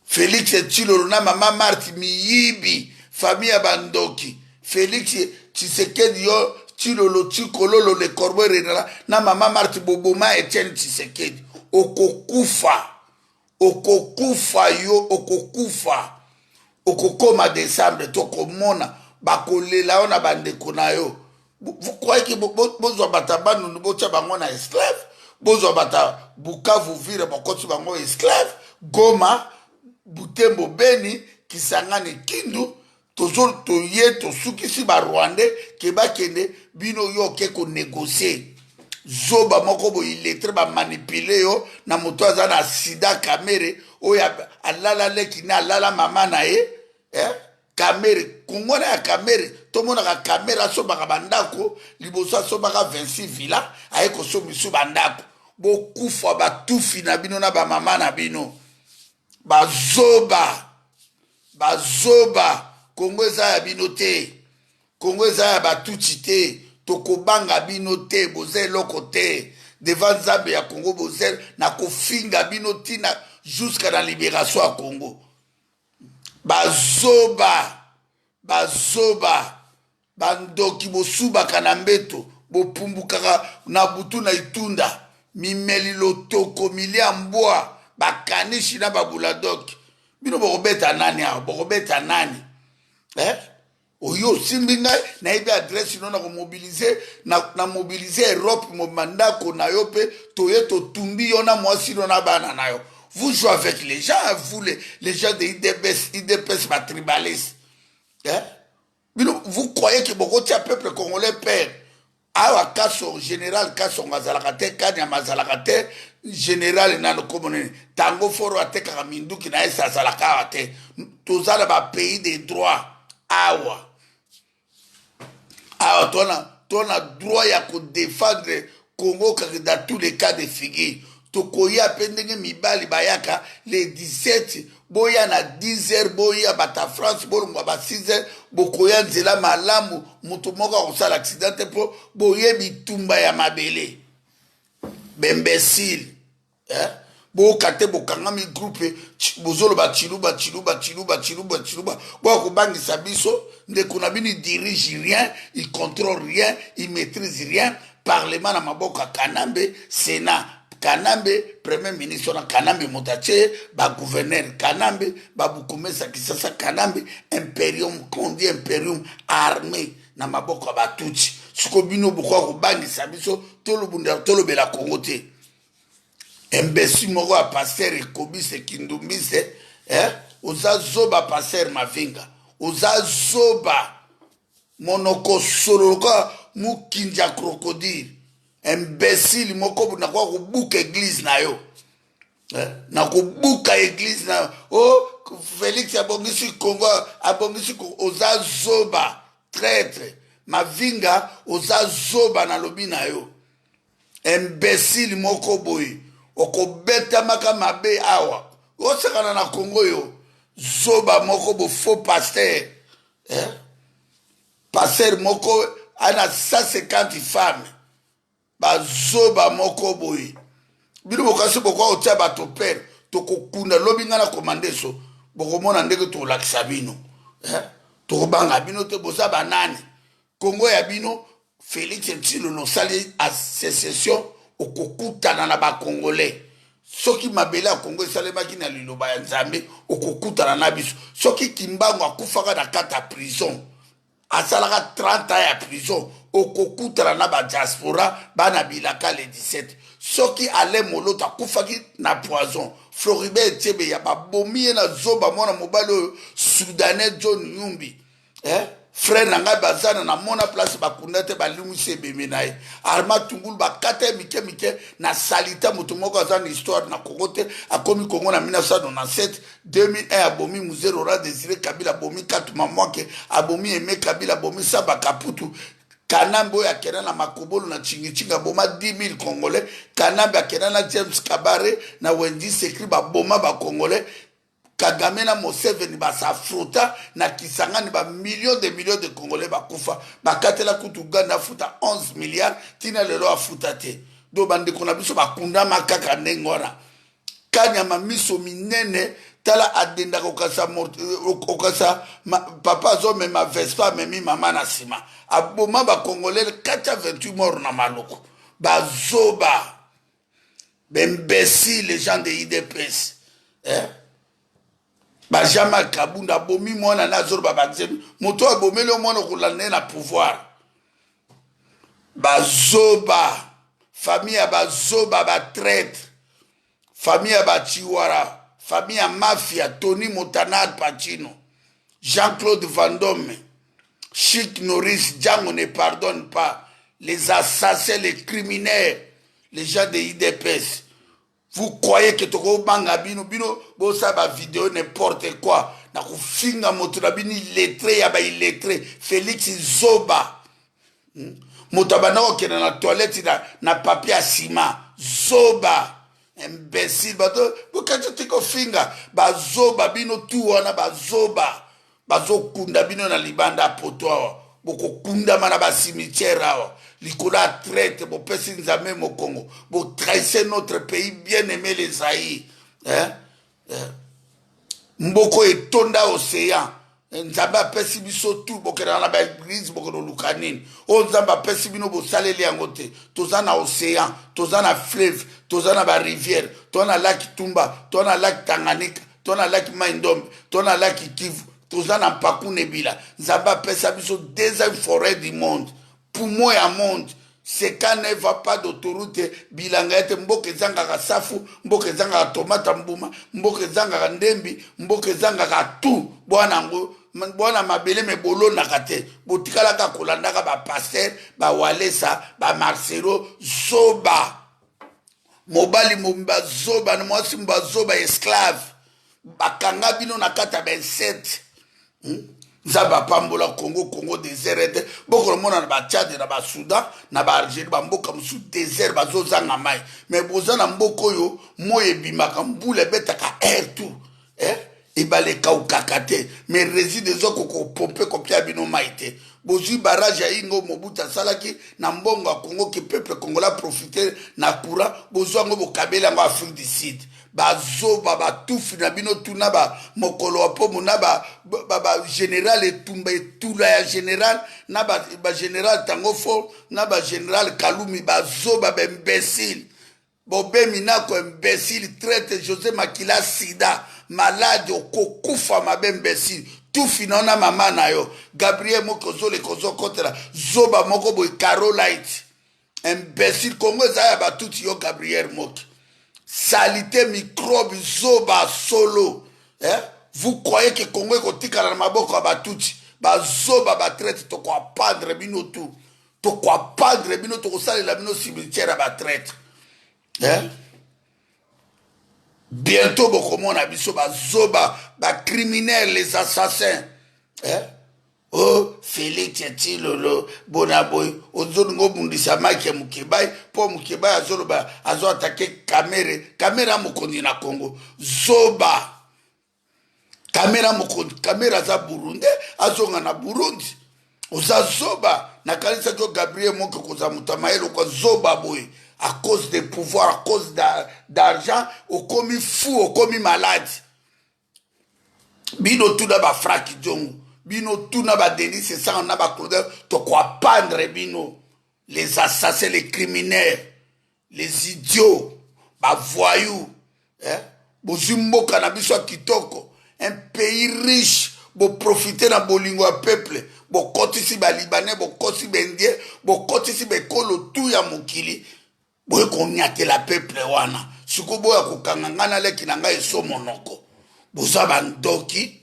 Félix Tshilolo na mama Marti miyibi famille ya bandoki Félix Tshisekedi yo Tshilolo Tshikololo le corbeau renala na mama Marti boboma Etienne Tshisekedi okokufa yo okokufa okokoma décembre tokomona bakolela ona bandeko na yo. Vous croyez que bozwa bata banunu bocha bango na esclave bozwa bata Bukavu vire bokoti bango esclave Goma Butembo Beni Kisangani Kindu tozo toye tosukisi ba Rwandais ke bakende bino yo ke ko négocier zoba moko bo illettré ba manipuler yo na moto aza na sida kamere oya alala leki na alala mama na ye kamere kongona ya kamere tomona ka kamera sobaka bandako liboso sobaka 26 villa ayeko so misu bandako bokufa batufi na bino na ba mama na bino bazoba Kongo eza ya bino te Kongo eza ya batuchi te tokobanga bino te boze loko te devant Nzambe ya Kongo boze na kofinga bino tina jusqu'à la libération ya Congo. Bazoba bandoki bosubaka na mbeto bopumbukaka na butu na itunda mimeli lotoko milia mbwa bakanishi na babuladoki bino bokobeta nani aho bokobeta nani oyo simbi ngai nayebi adresse ino na komobilize na mobilize Europe momandako na yo pe toye totumbi yo na mwasi no na bana na yo. Vous jouez avec les gens, vous les gens de IDPS tribalistes. Vous croyez que beaucoup de peuple congolais perd. Awa kaso général kaso ngazalakate kanya mazalakate général nano komone tango foro ateka minduki na esa zalakate tozala ba pays des droits awa tona droit ya ko défendre Congo dans tous les cas de figure. Tokoya pendenge mibali bayaka les 17 boya na 10h boya bata France bolongwa ba 6h bokoya nzela malamu mutu moko akosala accident po boye bitumba ya mabele bembesile bokate bokanga mi groupe bozolo bachiluba bokobangisa biso ndeko na bini dirige rien il contrôle rien il maîtrise rien parlement na maboka Kanambe Sénat Kanambe premier ministre na Kanambe Motache ba gouverneur Kanambe ba bukumesa kisasa Kanambe imperium kondi imperium armée na maboko batuchi siko bino bokwa kobangisa biso tolobela Kongo te imbécile moko a passer ekobise kindumbise ozazoba passer mavinga ozazoba monoko soloka mukinja crocodile imbécile moko na kwa kubuka église na yo na kubuka église na Félix abongisi Congo abongisi ozazoba traître mavinga ozazoba na lobi na yo imbécile moko boy okobeta maka mabe awa osakana na Congo yo zoba moko bo faux pasteur pasteur moko ana 150 femmes bazoba moko boy bino bokasi bokwa otia bato pere tokokunda lobi nga na komande so bokomona ndenge tolakisa bino tokobanga bino te boza banani Congo ya bino Félix Tshilolo sali à sécession okokutana na bakongolais soki mabele ya Congo esalemaki na liloba ya Nzambe okokutana na biso soki Kimbangu akufaka na kata prison asalaka 30 ans ya prison okokutana na badiaspora bana bilaka le 17 soki ale molota akufaki na poison Floribert Etiebe ya babomi ye na zoba mwana mobali oyo soudanais John Nyumbi frère na ngai bazana na mona place bakunda te balimwisi ebemi na ye Arma Tungulu bakata mike mike na salita moto moko aza na histoire na Congo te akomi Congo na 1997 2001 abomi Mzee Laurent Désiré Kabila abomi Katuma Mwake abomi Aimé Kabila abomi Saba Kaputu Kanambe oyo akenda na makobolo na Chingi boma 10 000 Congolais Kanambe akenda na James Kabare na Wendy Sekri baboma ba Congolais Kagame na Museveni basafrota na Kisangani ba millions de Congolais bakufa bakatela kutu Uganda afuta 11 milliards tina lelo afuta te do bandeko na biso bakunda makaka ndengora kanyama miso minene tala adenda kokasa papa zo mema Vespa memi mama na sima aboma ba Congolais 428 morts na maloko bazoba b'imbéciles les gens de IDPS Bajama Kabunda bomi mwana na zoro babazemi moto abomeli mwana kolanda na pouvoir bazoba famille ya bazoba ba traite famille ya bachiwara famille ya mafia Tony Montana Al Pacino Jean-Claude Van Damme Chic Norris Django ne pardonne pas les assassins les criminels les gens de IDPS. Vous croyez que toko banga bino bosa ba vidéo n'importe quoi na kufinga moto na bini illettré ya ba illettré Félix Zoba moto bana okena na toilette na papier sima Zoba imbécile bato bokacho tiko finga ba Zoba bino tu wana ba Zoba bazokunda bino na libanda poto bokokunda mana ba cimetière awa Likola traite, bon pesi nzame mo Congo, bon trahissez notre pays bien aimé les Zaïre. Mboko etonda océan. Nzamba pesi biso tout, bokera na ba église, bokero lukanine. O nzamba pesi bino bo saleli angote. Tozana océan, tozana fleuve, tozana ba rivière, tozana lac Tumba, tozana lac Tanganyika, tozana lac Maindom, tozana lac Kivu, tozana Mpaku Nebila. Nzamba pesi biso deuxième forêt du monde. Pour moi à monde c'est quand ne va pas d'autoroute bilanga ete mboke zanga safu mboke zanga tomate mbuma mboke zanga ndembi mboke zanga tout bwana mabele me bolo na kate botikala ka kolanda ka ba pasteur ba walesa ba Marcelo Zoba mobali mumba Zoba na mwasi mba Zoba esclave bakanga bino na kata 27 Zaba pambola Congo désert boko mona na ba Tchad na ba Soudan na ba Algérie ba mboka musu désert bazoza na mai mais bozana mboko yo moye bimaka mbule betaka air tout ebale kaukakate mais réside zoko ko pomper kopia bino maite bozu barrage ya ingo Mobutu salaki na mbongo ya Congo ki peuple congolais profiter na courant bozu ngo bokabela ngo Afrique du Sud bazoba batufi na bino tuna ba mokolo wa pomo na ba général etumba etula ya général na ba général Tangofo na ba général Kalumi bazoba imbécile bobemi na ko imbécile traite José Makila sida malade okokufa mabe imbécile tufi na mama na yo Gabriel Mokozo le kozo kotela zoba moko boy Carolite imbécile Congo za ba tuti yo Gabriel Mok salité microbe zoba solo vous croyez que Congo kotika na maboko abatuti bazoba ba traite to kwa padre bino tout to kwa padre bino to kosalela bino cimetière ba traite bientôt bokomona biso bazoba ba criminels les assassins oh Félix Tilolo bonaboy ozolingo bundisa maki mukebai po mukebai azoloba azo attaquer caméra mokondi na Congo zoba caméra za Burundi azonga na Burundi oza zoba na kanisa ko Gabriel Moko koza mutamaelo ko zoba boy à cause des pouvoirs à cause d'argent au commis fou au commis malade bino tout da ba fraki jongo bino tout na ba Denis c'est ça on a ba Claude to quoi pendre bino les assassins les criminels les idiots ba voyous bozumboka na biso kitoko un pays riche bo profiter na bolingo ya peuple bokotisi balibanais bokotisi baindien bokotisi bekolo tu ya mokili boye konyatela peuple wana siko boya kokanga nga na leki na ngai eso monoko boza bandoki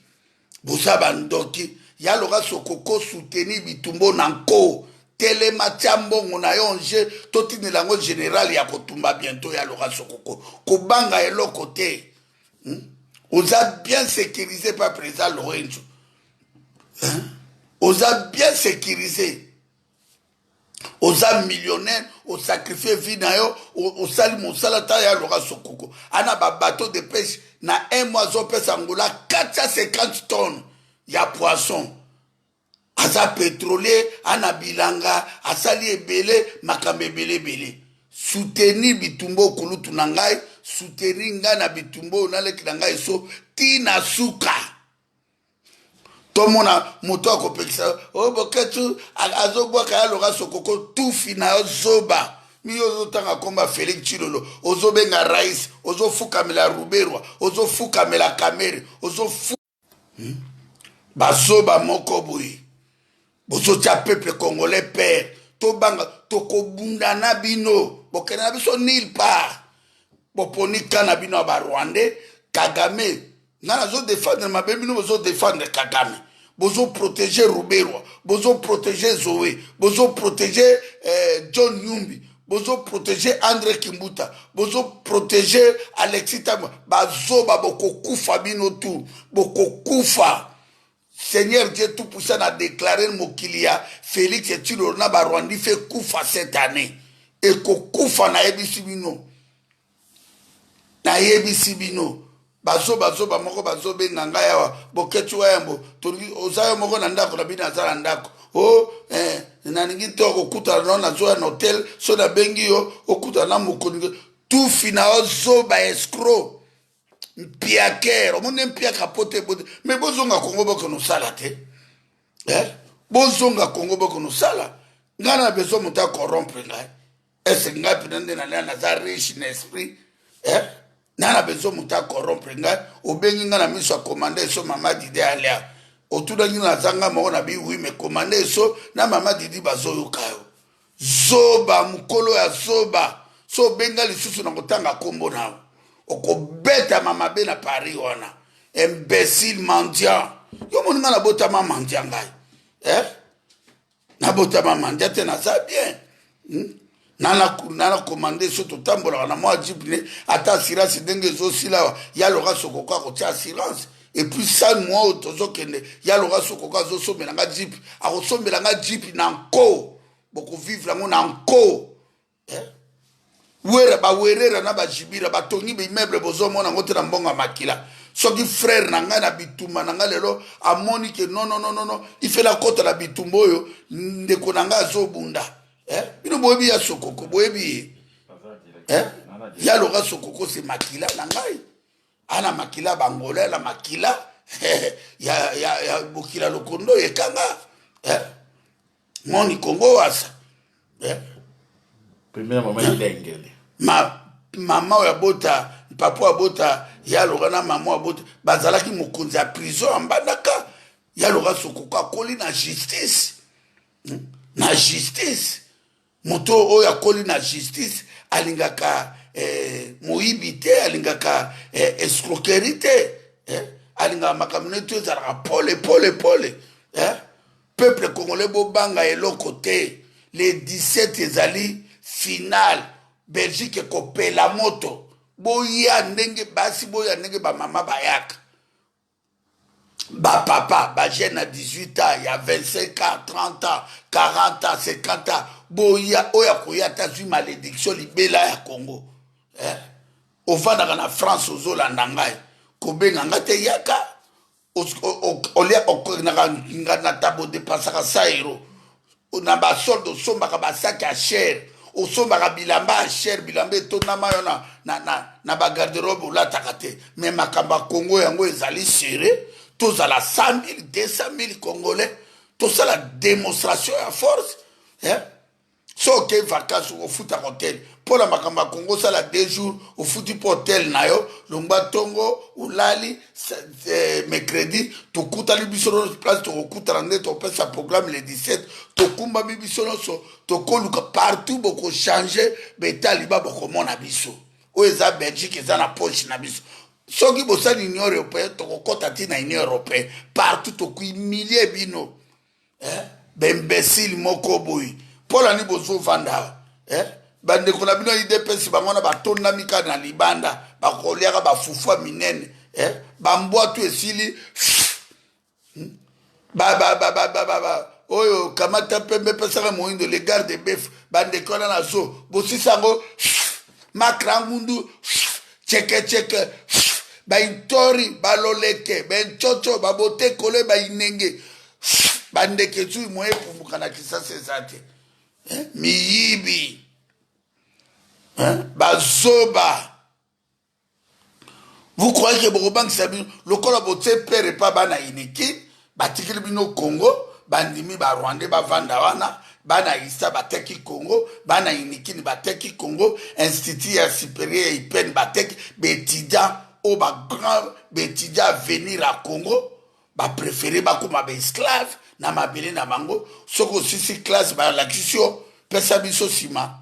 ya loka sokoko soutenir bitumbo na nko telema tia mbongo na yo nje totinela yango général ya kotumba bientôt ya loka sokoko kobanga eloko te oza bien sécurisé par président Lorenzo oza bien sécurisé oza millionnaire osacrifie vie na yo osali mosala ta ya loka sokoko ana babateau de pêche na un mois azopesa ngola 450 tonnes ya poisson aza pétrolier ana bilanga asali ebele makambo ebele soutenir bitumbo okulutu na ngai soutenir ngai na bitumbo naleki na ngai so tina suka tomona moto akopekisa boketu azobwaka ya loka sokoko tufi na yo zoba mi ozotanga komba Félix Chilolo ozobenga rais ozofukamela Ruberwa ozofukamela Kamere bazoba moko boye bozotia peuple congolais père tobanga tokobunda na bino bokena biso nil part boponika na bino ba Rwandais Kagame ngana zo défendre mabe bino bozo défendre Kagame bozo protéger Ruberwa bozo protéger Zoé bozo protéger John Yumbi bozo protéger André Kimbuta bozo protéger Alexis Tam bazoba bokokufa bino tout bokokufa Seigneur Dieu Tout-Puissant a déclaré Mokilia, Félix et Chilorna Barwandi fait Koufa cette année. Et Koufa na Ebisibino. Na Ebisibino. Bazo bamoko bazo benganga yawa. Boketu wayambo. Ozayo moko nandako na bina azala ndako. Naningi to okuta na zo na hotel. So na bengi yo okuta na mokoni. Tout fina ozoba escroc. Mpiakero, mone mpiaka pote pote. Mais bozonga Kongo boko no sala te. Bozonga Kongo boko no sala. Ngana beso muta corrompre ngai. Ese ngai pinande na za riche in esprit. Nana beso muta corrompre ngai. Obengi ngana miso commande so mama dide alia. Otuda ngina zanga mo na bi wi me commande so na mama didi bazoyo kayo. Zoba mukolo ya zoba. So benga lisusu na kotanga kombo nao. Okobeta mama be na Paris wana imbécile mendiant yo moninga na bota mama mendiant ngai na bota mama mendiant te na za bien nana commandé so to tambola na moi jipne ata assurance ndenge zo sila ya loka sokoko ko tia assurance et puis ça moi tozo kende ya loka sokoko zo sombela nga jip akosombela nga jip na nko boko vivre ngo na nko wera ba werera na ba jibira ba tongi be immeuble bozo mona ngote na mbonga makila soki frère na nga na bituma na nga lelo amoni ke non il fait la côte la bitumbo yo ndeko na nga zo bunda bino boyebi ya sokoko boyebi ya loka sokoko c'est makila na ngai ana makila bangola la makila ya bokila lokondo yekanga moni Kongo wasa Première maman il est engagé. Maman ya bota papa ya bota ya logana maman ya bota bazalaki mokonzi ya prison ambandaka ya loga sokoko akoli na justice moto oyo akoli na justice alingaka moyibi te alingaka escroquerie te alingaka makambo neto ezalaka pole peuple congolais bobanga eloko te les 17 ezali final Belgique kopela moto boya ndenge basi boya ndenge ba mama bayaka ba papa ba jeune à 18 ans il y a 25 ans 30 ans 40 ans 50 ans boya oya koya tazui malédiction libela ya Congo ovanda na France ozolanda ngai kobenga ngate yaka olia okonga na tabo de pasaka sairo na ba soldo sombaka ba sac à chair osombaka bilamba a chair bilamba etonama yo na ba garderobe olataka te mais makambo ya Congo yango ezali serré tozala 100 000 200 000 congolais tosala démonstration ya force so oke vacance ofutaka hotel pour la makamba Congo ça la 2 jours au foutu pour hôtel nayo longba tongo ulali mercredi to kuta biso place to kuta rande to pesa programme le 17 to kumba biso so to koluka partout boko changer betali ba boko mona biso o eza Belgique eza na poche na biso soki bosa l'Union européenne to kokota ti na Union européenne partout to ku humilier bino b'imbécile moko boy pola ni bozo vanda bande kona bino IDPS bangona batonda mika na libanda bakoliaka bafufua minene bambwa tu esili oyo kamata pembe pesaka moindo le garde bef bande kona na zo bosisango makrangundu cheke baintori baloleke benchocho babote kole bainenge bande ketu moye pumukana kisasa zate miyibi bazoba. Vous croyez que Borobank Sabino, le collaborateur père pas bana iniki, batikili bino Congo, bandimi ba Rwanda ba Vandawana, bana isa bateki Congo, bana iniki ni bateki Congo, institut supérieur ipen bateki, bétida au ba grand bétida venir à Congo, ba préféré ba comme ba esclave, na mabele na mango, soko sisi classe ba l'action, pesa biso sima.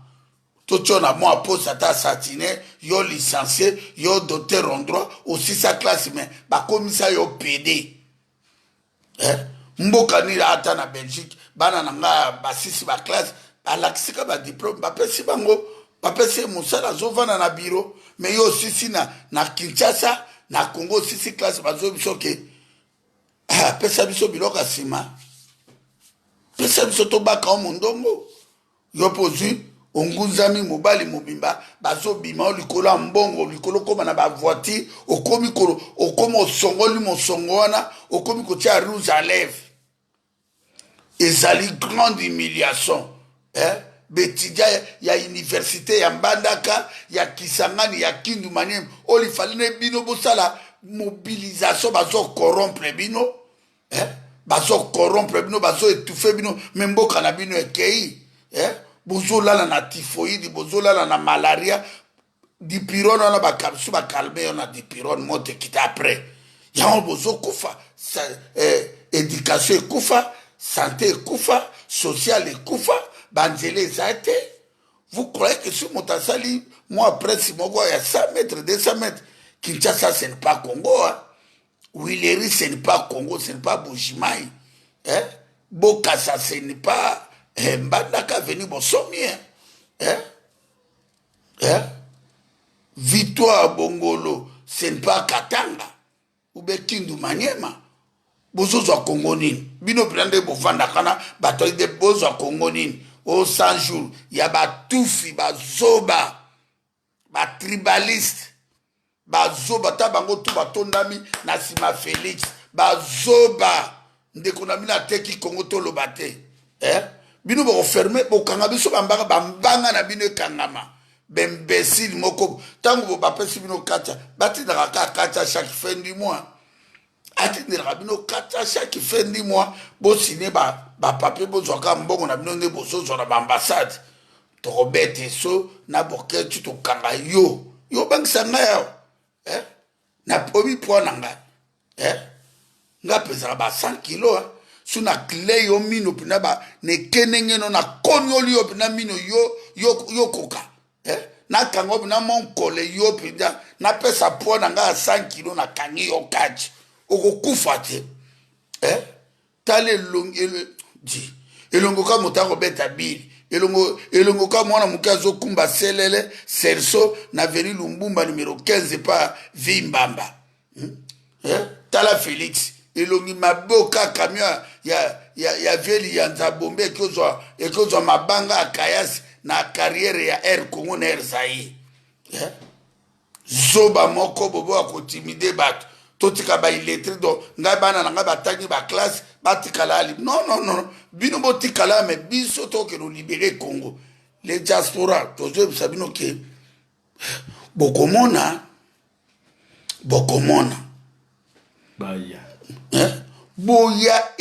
Tout na moi poste ata satine yo licencié yo docteur en droit aussi sa classe mais ba commissaire yo PD mboka ni ata na Belgique bana nanga ba sisi ba classe ba laksika ba diplôme ba pesi bango ba pesi musala zovana na bureau mais yo sisi na Kinshasa na Congo sisi classe ba zo biso ke pesa biso biloka sima pesa biso to baka mondongo yo pozu onguzami mobali mobimba bazo bima likolo mbongo likolo koma na ba voiture okomi kolo okomo songoli mosongona okomi ko tia rouge à lèvres ezali grande humiliation betidia ya université ya Mbandaka ya Kisangani ya Kindu Maniema olifaline bino bosala mobilisation bazo corrompre bino bazo corrompre bino bazo étouffer bino memboka na bino ekei bozolala na typhoïde bozolala na malaria dipirone wana bakabsu bakalme yo na dipirone mote kita après yango bozokufa éducation ekufa santé ekufa social ekufa banzele eza te. Vous croyez que si moto asali moi presse moko ya 100 mètres 200 mètres Kinshasa ce n'est pas Congo Willery ce n'est pas Congo, ce n'est pas Bujimayi Bokassa ce n'est pas Mbandaka veni bosomi Victoire Bongolo ce n'est pas Katanga ou Kindu Maniema bozozwa Congo nini bino prendre bovanda kana bato de bozwa Congo nini au 100 jours ya batufi bazoba ba tribaliste bazoba tabango tu batondami na sima Félix bazoba ndeko na mina teki Congo to lobate bino bo fermer bo kanga biso bambanga na bino kangama b'imbécile moko tango bo bapesi bino kacha batinda kacha chaque fin du mois atindira bino kacha chaque fin du mois bo signer ba papier bo zoka mbongo na bino ne bo zo na ambassade to robete so na boke tu to kanga yo bangisa ngaya na pobi po nanga nga pesa ba 100 kilos suna clé yo mino pina ba ne kenenge no na konyo yo pina mino yo koka na kango pina mon kole yo pina na pesa po nanga 100 kilos na kangi yo kachi okokufa te tale di elongo ka motango beta bili elongo ka mwana mukazo kumba selele serso na veni Lumbumba numéro 15 pa Vimbamba tala Félix elongi maboka camion ya veli ya Nzabombe ekozwa mabanga akayasi na carrière ya Air Congo na Air Zaïre zoba moko bobo akotimide bato totika ba illettré do ngai bana nga batangi ba classe batikala ali non bino botikala mais biso to ke no libérer Congo les diaspora tozo sabino ke bokomona baya boya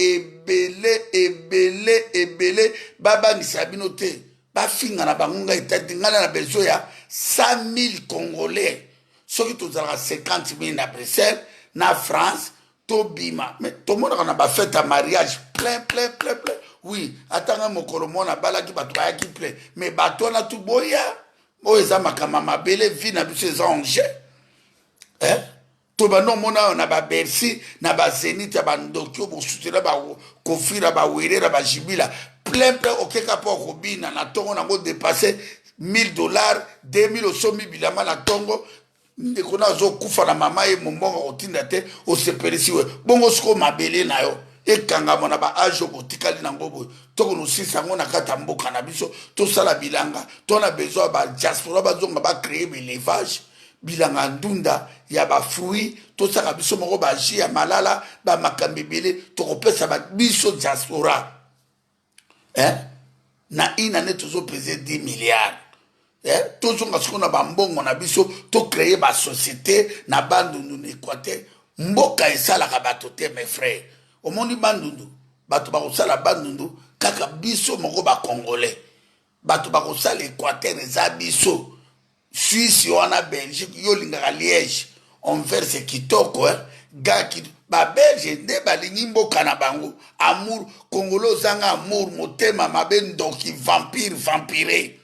ebele baba ni sabino te bafinga na bangunga etati ngana na besoin ya 100 000 Congolais. Soki tozalaka 50 000 na Bruxelles, na France, tobima. Mais tout le monde a ba fête à mariage plein. Oui, atanga mokolo mona balaki bato bayaki plein. Mais bato na tout boya. Eza makama mabele vi na biso eza ange. Toba no mona na ba Bercy, na ba Zénith, ya ba Ndokyo, bo soutena ba Kofira, ba Werera, ba Jibila. Plein okeka po kobina na tongo na ngo dépasser $1000, 2000 osomi bilama na tongo. Ndeko na zo kufa na mama ye mombongo otinda te osepelisiwe. Bongo siko mabele na yo. Ekanga mona ba ajo botikali na ngobo. Toko no sisa ngo na kata mboka na biso. To sala bilanga. To na besoin ba diaspora ba zonga ba créer l'élevage. Bilanga ndunda ya ba fruits. To sala biso moko ba ji ya malala. Ba makambebele. Toko pesa ba biso diaspora. Na ina tozo peser 10 milliards. Tozo nga siko na bambongo na biso. To créer ba société na bandundu na Équateur. Mboka esalaka bato te mes frères. Omoni bandundu. Bato bakosala bandundu. Kaka biso moko ba Congolais. Bato bakosala Équateur eza biso. Suisse wana Belgique yo lingaka Liège. On verse kitoko gaki ba Belge nde balingi mboka na bango. Amour Congolo zanga amour motema mabe ndoki vampire.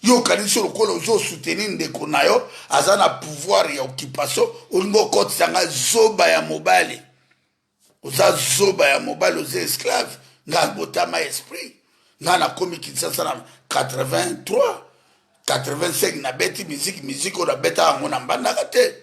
Yo kaniso lokolo zo soutenir ndeko na yo azana pouvoir ya occupation olingo kotanga zoba ya mobali. Oza zoba ya mobali oza esclave nga botama esprit. Nga na komi Kinshasa na 83 85 na beti musique o na beta ngo na mbandaka te.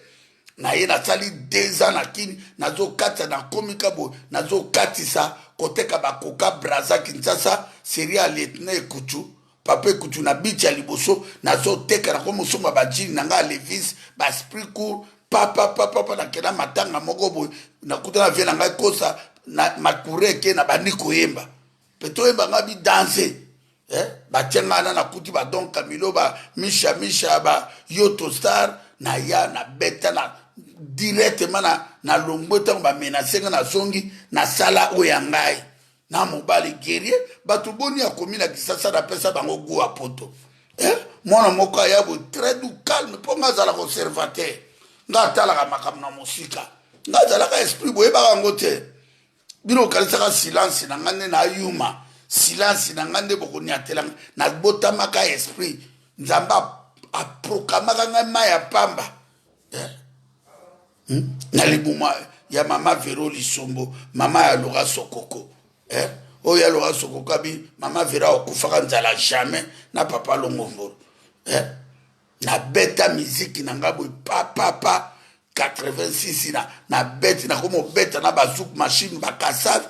Na ye na sali 2 ans na kini nazo kata na komi kabo nazo katisa koteka bakoka Braza Kinshasa seria lieutenant Ekutu papa Ekutu na bichi ya liboso nazo teka na komo songa bajini nanga Levis ba esprit court papa na kena matanga moko boy na kuta na vie na ngai kosa na makureke na bandiko yemba peto yemba ngabi danser batiengana na kuti ba Don Camilo ba misha ba Yoto Star na ya na beta na directement na longota ba menacer na songi na sala oyangai na mobali guerrier batu boni akomi na Kisasa na pesa bango go apoto mwana moko ya bo très du calme po ngazala conservateur ngatala ka makam na musika ngazala ka esprit boye ba ngote bino kalisaka silence na ngane na yuma silence na ngande bokoni atela na botama ka esprit nzamba aprokamaka ngama ya pamba na libuma ya mama Vero Lisombo mama ya Laura Sokoko oya Laura Sokoko abi mama Vera okufaka nzala jamais na papa Longomboro na beta musique na ngabo papa 86 na beta na komo beta na bazouk machine bakasave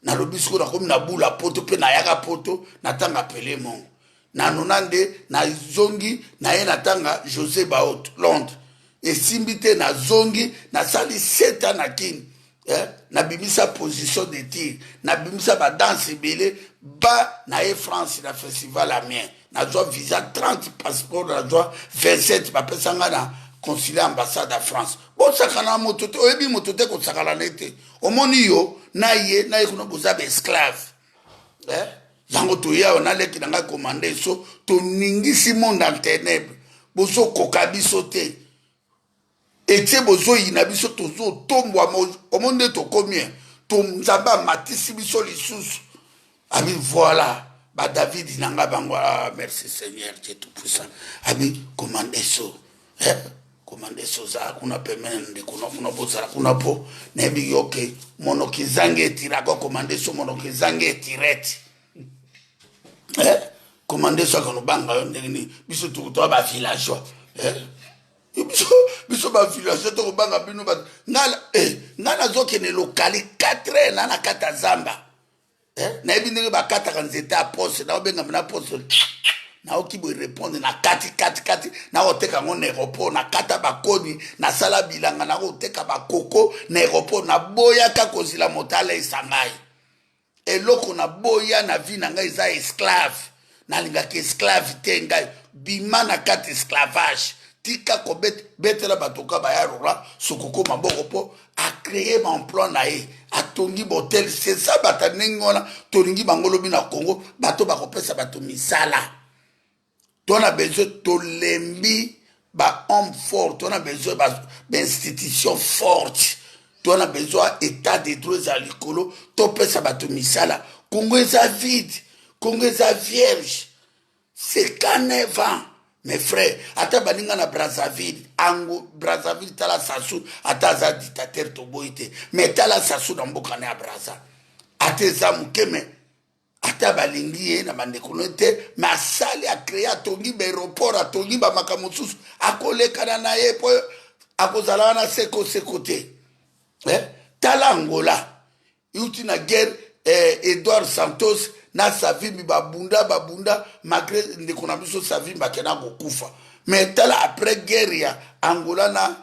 na lobisiko na komi na bula poto pe na yaka poto na tanga pele mongo na nonande na zongi na ye na tanga José Baot Londres esimbite na zongi na sali 7 ans na kini na bimisa position de tir na bimisa ba danse belé ba na ye France na festival Amiens na zo visa 30 passeport na zo 27 ba pesanga na consulat ambassade à France bon sakana motote oyebi motote ko sakala nete omoni yo na ye kuna boza be esclave yango to ya na leki na commander so to ningisi monde en ténèbres bozo kokabiso te etie bozo yina biso tozo tombwa omonde to combien to nzamba matisi biso lisusu abi voilà ba David nanga bango merci Seigneur Dieu tout puissant abi commander so komande soza kuna pemende kuna bozala kuna po nebi yoke monokizange tirako komande so monokizange tireti komande so kono banga ndeni biso to ba villageois biso ba villageois to banga bino ba ngala zoke ne lokali 4 na kata zamba na ebi ndenge ba kata kanzeta poste na obenga na poste na okibo répondre na kati na oteka ngo na aéroport na kata bakoni na sala bilanga na oteka bakoko na aéroport na boya ka kozila motala isangai eloko na boya na vie na ngai za esclave na linga ke esclave te ngai bima na kati esclavage tika ko betela batoka bayarora sokoko maboko po a créer ma emploi na ye atongi botel c'est ça batanengona tolingi bangolobi na Congo bato bakopesa bato misala to na besoin to lembi ba homme fort to na besoin ba institution forte to na besoin état de droits à likolo to pesa bato misala Congo est vide Congo est vierge c'est canevant mes frères, ata baninga na Brazzaville, ango Brazzaville tala sasu, ata za dictateur toboite, mais tala sasu na mboka na Brazza. Ate za mukeme, ata balingi na mandekonete, masali a créé atongi ba aéroport, atongi ba makamususu, akoleka na ye po akozala na sekote. Tala Angola, yuti na guerre Edouard Santos na Savimbi babunda malgré ndeko na biso Savimbi bakena kokufa mais tala après guerre ya Angola na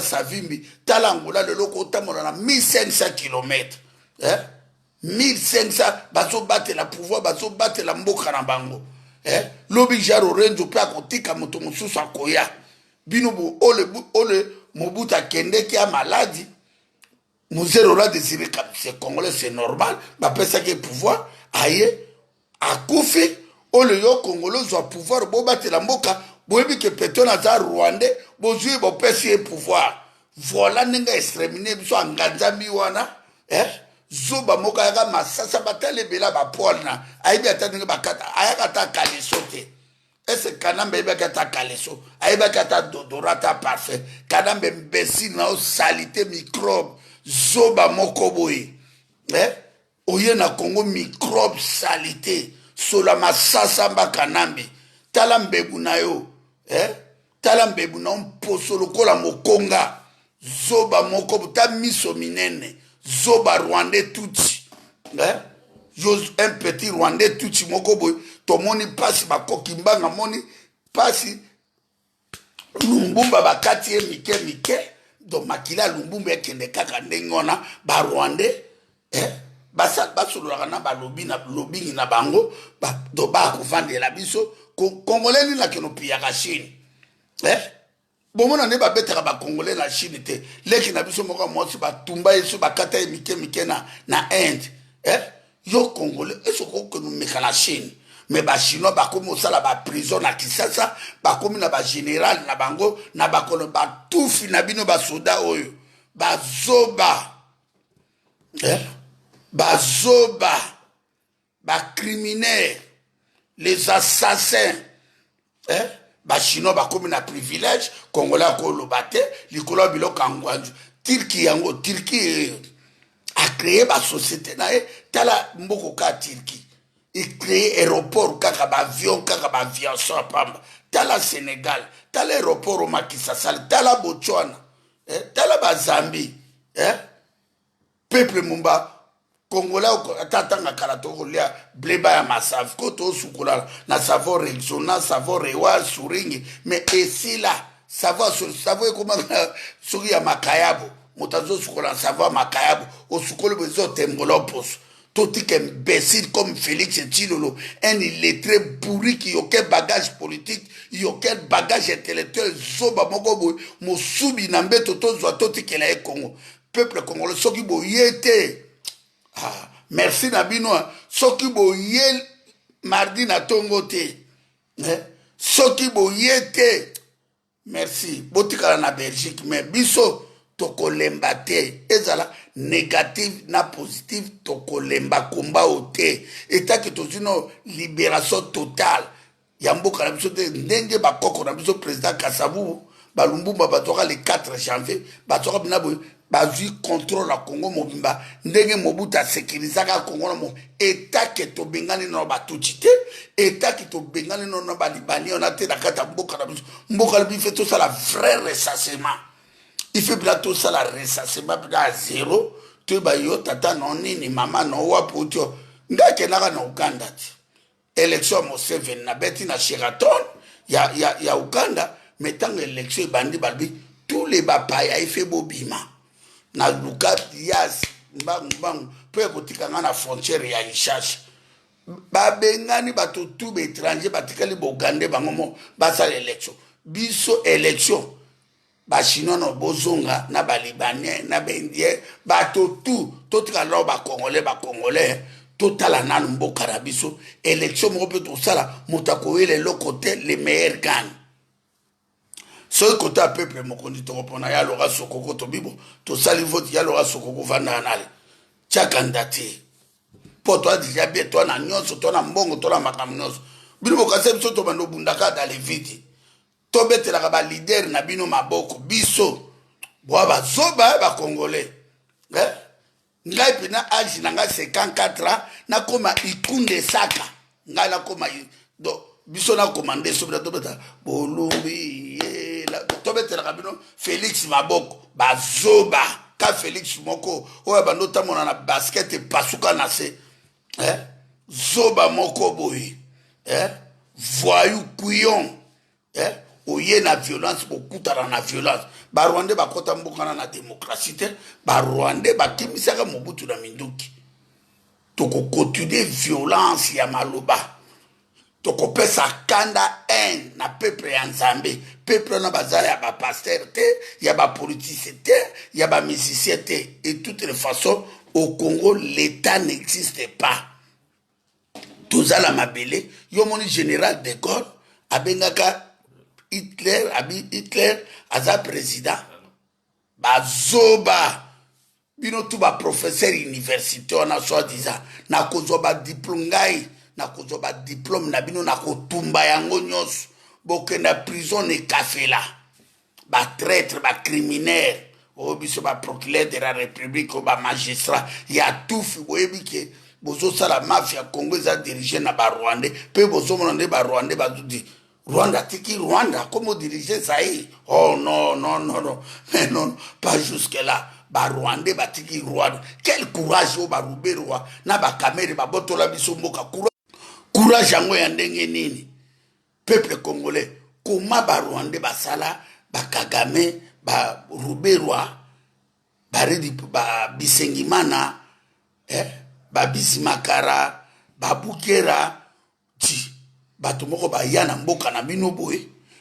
Savimbi tala Angola lelo kotamona na 1500 km 1500 bazo battre la pouvoir bazo battre la mboka na bango lobi jaro renzo pe akotika moto mosusu akoya bino bo ole Mobutu kende ki a maladie Muzero la désiré c'est congolais c'est normal ba pesa ke pouvoir aye akufi ole yo congolais zo pouvoir bo batela mboka boyebi ke petona za rwandais bozui bo pesa pouvoir voilà ninga exterminer biso anganzambi wana zoba moka yaka masasa batale bela ba Paul na ayebi atandinga bakata ayaka ta kalisote ese kanambe yeba kata kaleso ayeba kata dodorata parfait kanambe mbesi na salité microbe zoba moko boye oye na Congo microbe salité sola masasa mbakanambe tala mbebu na yo tala mbebu na mposo lokola mokonga zoba moko ta miso minene zoba rwandais tuti un petit rwandais tuti moko boye tomoni pasi bakoki mbanga moni pasi lumbumba bakati ye mike do makila lumbumba ekende kaka ndenge wana ba rwandais basololaka na balobi na bango do bakovandela biso congolais nini nakeno piyaka chine bomona nde babetaka bacongolais na chine te leki na biso moko mwasi batumba ye so bakata ye mike na inde yo congolais esokokeno meka na chine mais bachinois bakomi osala baprison na Kisasa bakomi na bagénéral na bango na bakono batufi na bino basoda oyo bazoba bacriminaires les assassins bachinois bakomi na privilège congolais akoloba te likolo ya biloko angwanju Turquie a créé basociété na ye tala mboko ka Turquie il crée aéroport kaka avion sans pamba tala Sénégal tala aéroport au Macky Sall tala Botswana tala Bazambi peuple mumba congolais tatanga karato kolia bleba ya masav koto sukola na savoir rexona savoir rewa suringi mais ici là savoir comment suri ya makayabo motazo sukola savoir makayabo o sukolo bezo tembolopos tout imbécile comme Félix Tshilolo, un illettré pourri qui a aucun bagage politique, il a aucun bagage intellectuel, zoba mogobo, mosubi nambe toto zoatoti kela e Congo. Peuple congolais, soki bo yete. Merci Nabino, soki bo yel mardi na tongote. Soki bo yete. Merci. Botika na Belgique, mais biso tokolemba te ezala négatif na positif tokolemba komba ote etaki tozino libération totale ya mboka na biso te ndenge bakoko na biso président Kasavu balumbumba batoka le 4 janvier batoka bina boy bazui contrôle la Congo mobimba ndenge Mobutu asekirizaka Congo na mo etaki tobengani na batuti te etaki tobengani na balibani on a te na kata mboka na biso tout ça la vrai ressassement. Il fait bientôt ça la ressassement à zéro. Tu vas yo tata non ni maman non wa potio. Ngake naka na Uganda. Élection mo seven na beti na Sheraton ya Uganda mettant élection bandi balbi tous les bapaya il fait bobima. Na luka yas bang peut kotika na frontière ya Ishash. Ba bengani bato tout étranger batikali bogande bangomo basa l'élection. biso élection bachinois no bozonga na balibanais na baindien bato tout totikala bacongolais totala nanu mboka na biso élection moko mpe tosala moto akoyela eloko te le meilleur gagne soki kota ya peuple mokondi tokopona ya Laurent Sokoko tobibo tosali vote ya Laurent Sokoko vandaka nale tia candidature mpo toa deja bien toa na nyonso toa na mbongo toa na makambo nyonso bino bokase biso tobanda obundaka dans les vides tobetelaka balider na bino maboko biso bwa bazoba bacongolais ngai pena age na ngai 54 ans nakoma ikunde saka ngai nakoma biso nakoma nde sobela tobeta bolumbi tobetelaka bino Félix maboko bazoba ka Félix moko oyo bando otamona na basket epasuka na se zoba moko boye voyou couillon oye na violence bokutana na violence barwandais bakota mbokana na démocratie te barwandais bakimisaka Mobutu na minduki tokokontinue violence ya maloba tokopesa kanda haine na peuple ya nzambe peuple na baza ya bapaster te ya bapoliticien te ya bamusicien te et toutes les façons au Congo l'état n'existe pas tozala mabele yo moni général de Gaulle abengaka Hitler aza président bazoba bino tu ba professeur université wana soi-disant nakozwa badiplome ngai nakozwa badiplome na bino nakotumba yango nyonso bokenda prison ekafela batraître bacriminaire oyo biso baprocureur de la république oyo bamagistrat ya tufi boyebi ke bozosala mafia Congo eza dirige na barwandais mpe bozomona nde barwandais bazodi Rwanda tiki Rwanda comment diriger Zaïre oh non non non non mais non pas jusque là ba Rwandais ba tiki Rwanda quel courage au ba Ruberwa na ba kamere ba botola biso mboka courage yango ya ndenge nini peuple congolais comment ba Rwandais ba sala ba Kagame ba Ruberwa ba Redi ba Bisengimana ba Bisimakara ba Bukera ti bato moko baya na mboka na bino boye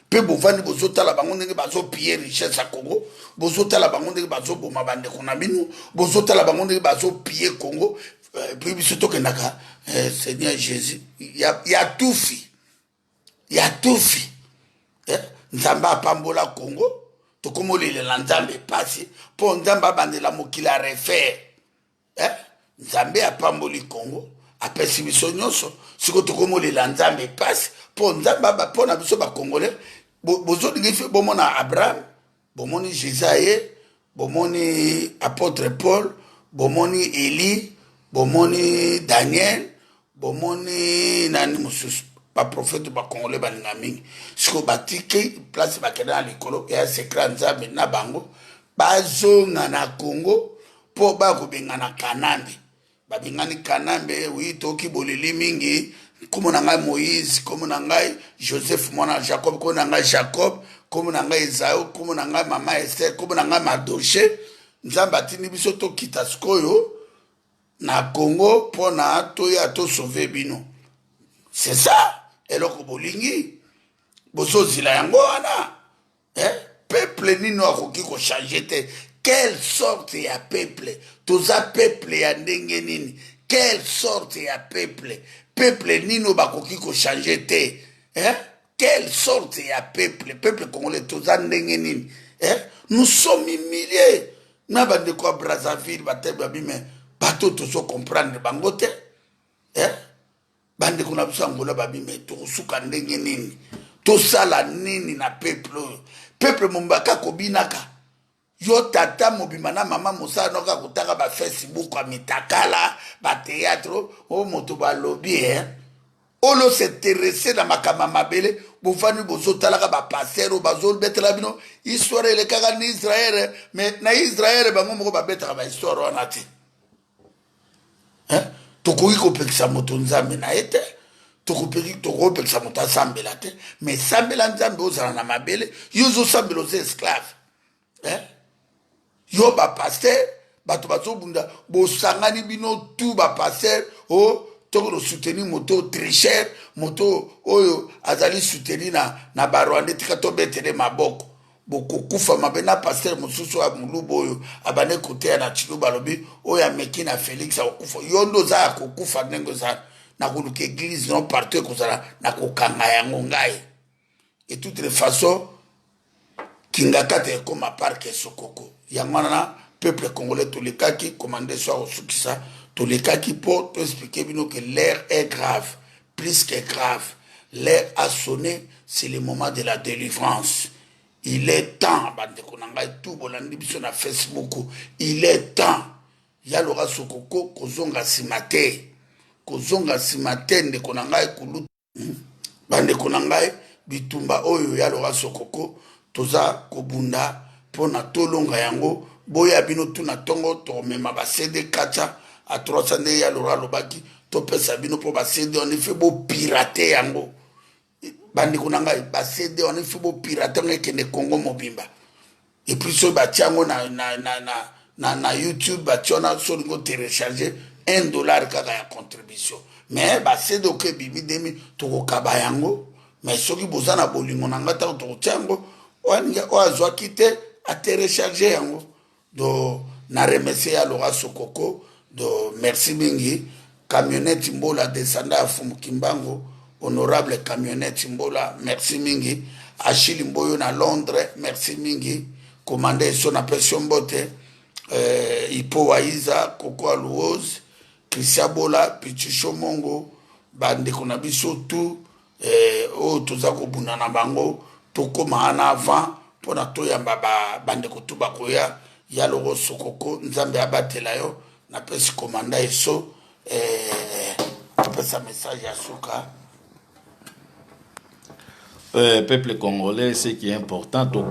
pe bovandi bozotala bango ndenge bazopiller richesse ya Congo bozotala bango ndenge bazoboma bandeko na bino bozotala bango ndenge bazopiller Congo puis biso tokendaka Seigneur Jésus ya tufi nzambe apambola Congo tokomolelela nzambe pasi mpo nzambe abandela mokili a refaire nzambe apamboli Congo apesi biso nyonso siko tokomolela nzambe pasi mpo nzambe mpo na biso bacongolais bozolingi fe bomona Abraham bomoni Jésaïe bomoni apôtre Paul bomoni Élie bomoni Daniel bomoni nani mosusu baprofete bacongolais baninga mingi siko batiki place bakenda na likolo ya sekra nzambe na bango bazonga na Congo mpo bakobengana Kanambe babingani Kanambe oui toki boleli mingi komo na ngai Moïse komo na ngai Joseph mwana Jacob komo na ngai Jacob komo na ngai Esaü komo na ngai mama Esther komo na ngai Madoshe nzambe atindi biso tokita sikoyo na Congo mpo na toya tosauve bino c'est ça eloko bolingi bozozila yango wana peuple nino akoki kochange te quelle sorte ya peuple toza peuple ya ndenge nini quelle sorte ya peuple nino bakoki kochange te quelle sorte ya peuple congolais toza ndenge nini nous sommes milliers na bandeko ya Brazzaville batebi babime bato tozo comprendre bango te bandeko na biso angola babime tokosuka ndenge nini tosala nini na peuple mombaka kobinaka yo tata mobima na mama mosala noka kotaka ba Facebook ya mitakala ba théâtre o moto ba lobby olo s'intéresser na makama mabele bofani bozotalaka ba passer bazol betela bino histoire le kaka ni Israël mais na Israël bango moko ba betaka ba histoire wana te tokoki kopekisa moto nzambe na ete tokopekisa moto asambela te mais sambela nzambe ozala na mabele yo ozosambela oza esclave yo bapaster bato bazobunda bosangani bino tu bapaster toko soutenir moto tricheur moto oyo azali soutenir na barwande tika to betele maboko bokokufa mabe na pasteur mosusu ya muluba oyo abane koteya na chilo balobi oyo ameki na Félix akokufa yondo za akokufa ndenge za na koluka église non partout ekozala na kokanga yango ngai et toutes les façons kingaka te ekoma parke sokoko yango wana peuple congolais tolekaki commandé so akosukisa tolekaki mpo toexplike bino que l'air est grave plus que grave l'air a sonné c'est le moment de la délivrance. Il est temps bandeko na ngai tout bolandi biso na Facebook il est temps ya lora sokoko kozonga nsima te ndeko na ngai kulutu bandeko na ngai bitumba oyo ya lora sokoko toza kobunda pona tolonga yango boya bino tuna tongo tomema ba CD kacha a 300 nde ya lora lobaki topesa bino po ba CD on fait beau pirater yango bandeko na ngai ba CD on fait beau pirater ngekende Congo mobimba et puis so ba tiango na YouTube ba tiona so ngo télécharger $1 kaka ya contribution mais ba CD ke bibi demi to kaba yango mais soki bozana bolingo na ngata to tiango o azwa kite a télécharger yango do na remercier ya Laura Sokoko do merci mingi camionnette Mbola descenda à Fumukimbango honorable camionnette Mbola merci mingi Achille Mboyo na Londres merci mingi commandé son appellation mbote Ipo Waiza Koko Alouose Christian Bola Pichicho Mongo bande kona biso tout o toza ko bunana bango tokoma na avant pona toyamba bande kutuba koya ya Laura Sokoko nzambe abatela yo na pesi commanda eso pesa message à Souka. Peuple congolais, ce qui est important, tout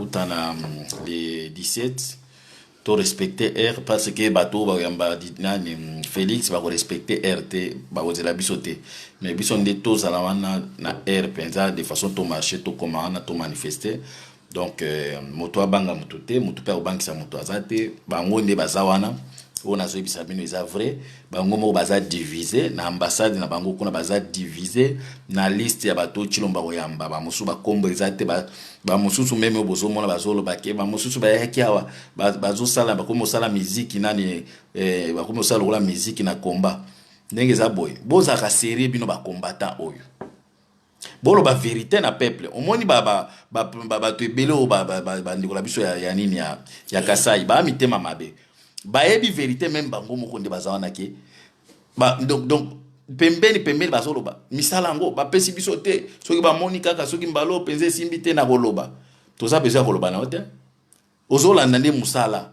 les 17, to respecter R parce que bateau Félix va respecter RT, va la bisoté. Mais bison de tous à la na R penza de façon to marcher, to commande, to manifester. Donc moto banga motote, moto père banque sa moto azate, bango ne bazawana. On a zoé sabino isa vrai bango mo baza divisé na ambassade na bango kuna baza divisé na liste ya bato chilomba koyamba ba musu ba kombo ezate ba mususu meme obozo mona bazolo bake ba mususu ba yaki awa bazo sala ba komo sala musique nani ba komo sala la musique na komba ndenge za boy boza ka série bino ba combattant oyo bolo ba vérité na peuple omoni ba to ebelo ba ndikola biso ya nini ya Kasai ba mitema mabe baebi vérité même bango moko nde bazawana ke ba donc pembeni bazolo ba misala ngo ba pesi biso te soki ba moni kaka soki mbalo penze simbi te na koloba toza besoin koloba na hote ozolanda nde musala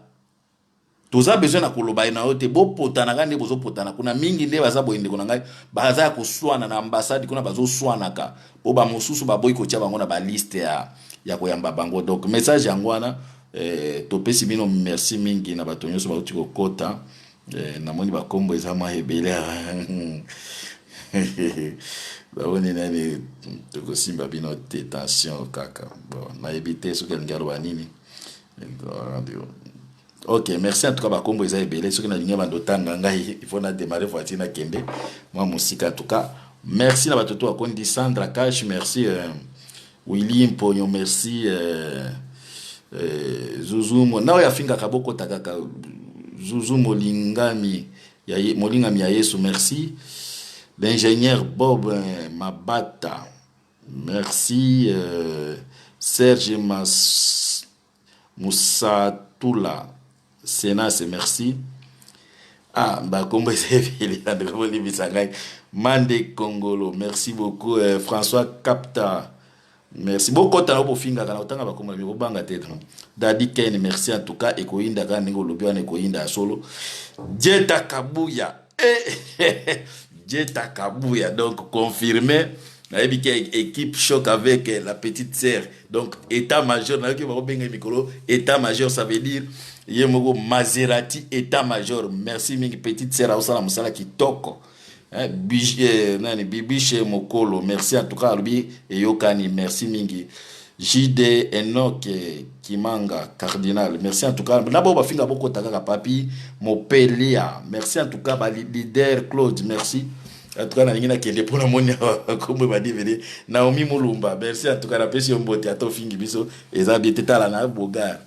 toza besoin na koloba na hote bo potana kande bozo potana kuna mingi nde baza boyende kuna ngai baza kuswana na ambassade kuna bazo swana ka bo ba mosusu ba boy ko tia bango na ba liste ya koyamba bango donc message yangwana topesi bino merci mingi na bato nyonso bauti kokota namoni bakombo eza mwa ebele baoni nani tokosimba bino te tension kaka bon nayebi te soki alingi aloba nini ok merci en tout cas bakombo eza ebele soki nalingi bandotanga ngai il faut na démarrer voiture na kende mwa mosika en tout cas merci na bato to akondi Sandra Cash merci Willy Mponyo merci Zuzumo na ya finga kaboko takaka Zuzumo lingami ya Yesu merci l'ingénieur Bob Mabata merci Serge Moussatoula Senas merci ba kombo seveli na devoli bisangai Mande Kongolo merci beaucoup François Capta merci beaucoup tana bo finga kana otanga bakoma bi banga tete Dadi Ken merci en tout cas ekoinda kana ngo lobi wana ekoinda solo Jeta Kabuya Jeta Kabuya donc confirmé na équipe choc avec la petite sœur donc état-major na ki ba benga mikolo état-major ça veut dire yemogo Maserati état-major merci mingi petite sœur ausala musala kitoko Bibiche Mokolo merci en tout cas Albi et Yokani merci mingi JD Enoch Kimanga Cardinal merci en tout cas nabo bafinga boko takaka papi Mopelia merci en tout cas ba leader Claude merci En tout cas, na ngina kende pour na moni comme ba divene Naomi Mulumba. Merci en tout cas la pesi mbote ato fingi biso ezabi tetala na bogar.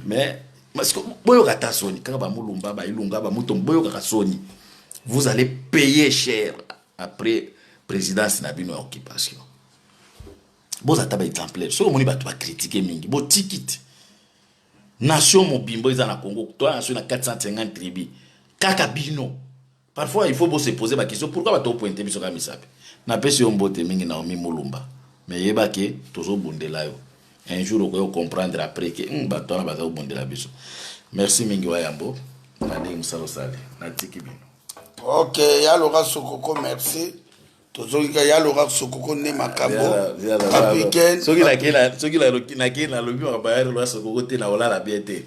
Mais parce que boyo kata soni kaka ba Mulumba ba ilunga ba muto boyo kaka soni. Vous allez payer cher après présidence na bino occupation. Boza taba exemplaire. So moni ba to critiquer mingi. Bo tikit. Nation mobimbo eza na Congo. Toi nation na 450 tribus. Kaka bino. Parfois, il faut se poser la question, pourquoi tu as pointé sur la misape? Na pesi ombote mingi Naomi Mulumba. Mais yeba ke tozo bondela yo. Un jour on va comprendre après que bato na baza bondela biso. Merci mingi wayambo. Na ndi musalo sale. Na tiki bino. OK, ya Laura Sokoko merci. Tozo ya Laura Sokoko ne makambo. Africaine. Soki na kena lobi ba Laura Sokoko te na ola la biete.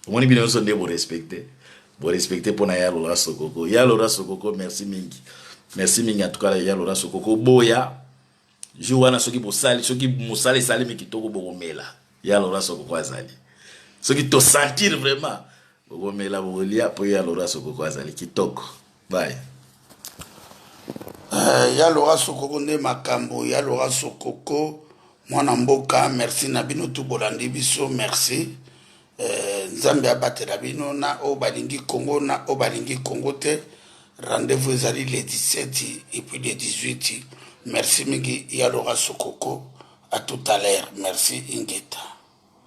Omoni bino so ndebo respecter. Vous respectez pour Naya Laura Sokoko. Ya Laura Sokoko, merci mingi. Merci mingi en tout cas Ya Laura Sokoko. Boya. Jouana soki bosali, soki musali sali mi kitoko bogomela. Ya Laura Sokoko azali. Soki to sentir vraiment bogomela bogolia po Ya Laura Sokoko azali kitoko. Bye. Ya Laura Sokoko ne makambo, Ya Laura Sokoko mwana mboka, merci na bino tu bolandi biso, merci. Nzambe abatela bino na o balingi Congo na o balingi Congo te. Rendez-vous ezali le 17 et puis le 18. Merci mingi Ya Laura Sokoko. À tout à l'heure. Merci Ingeta.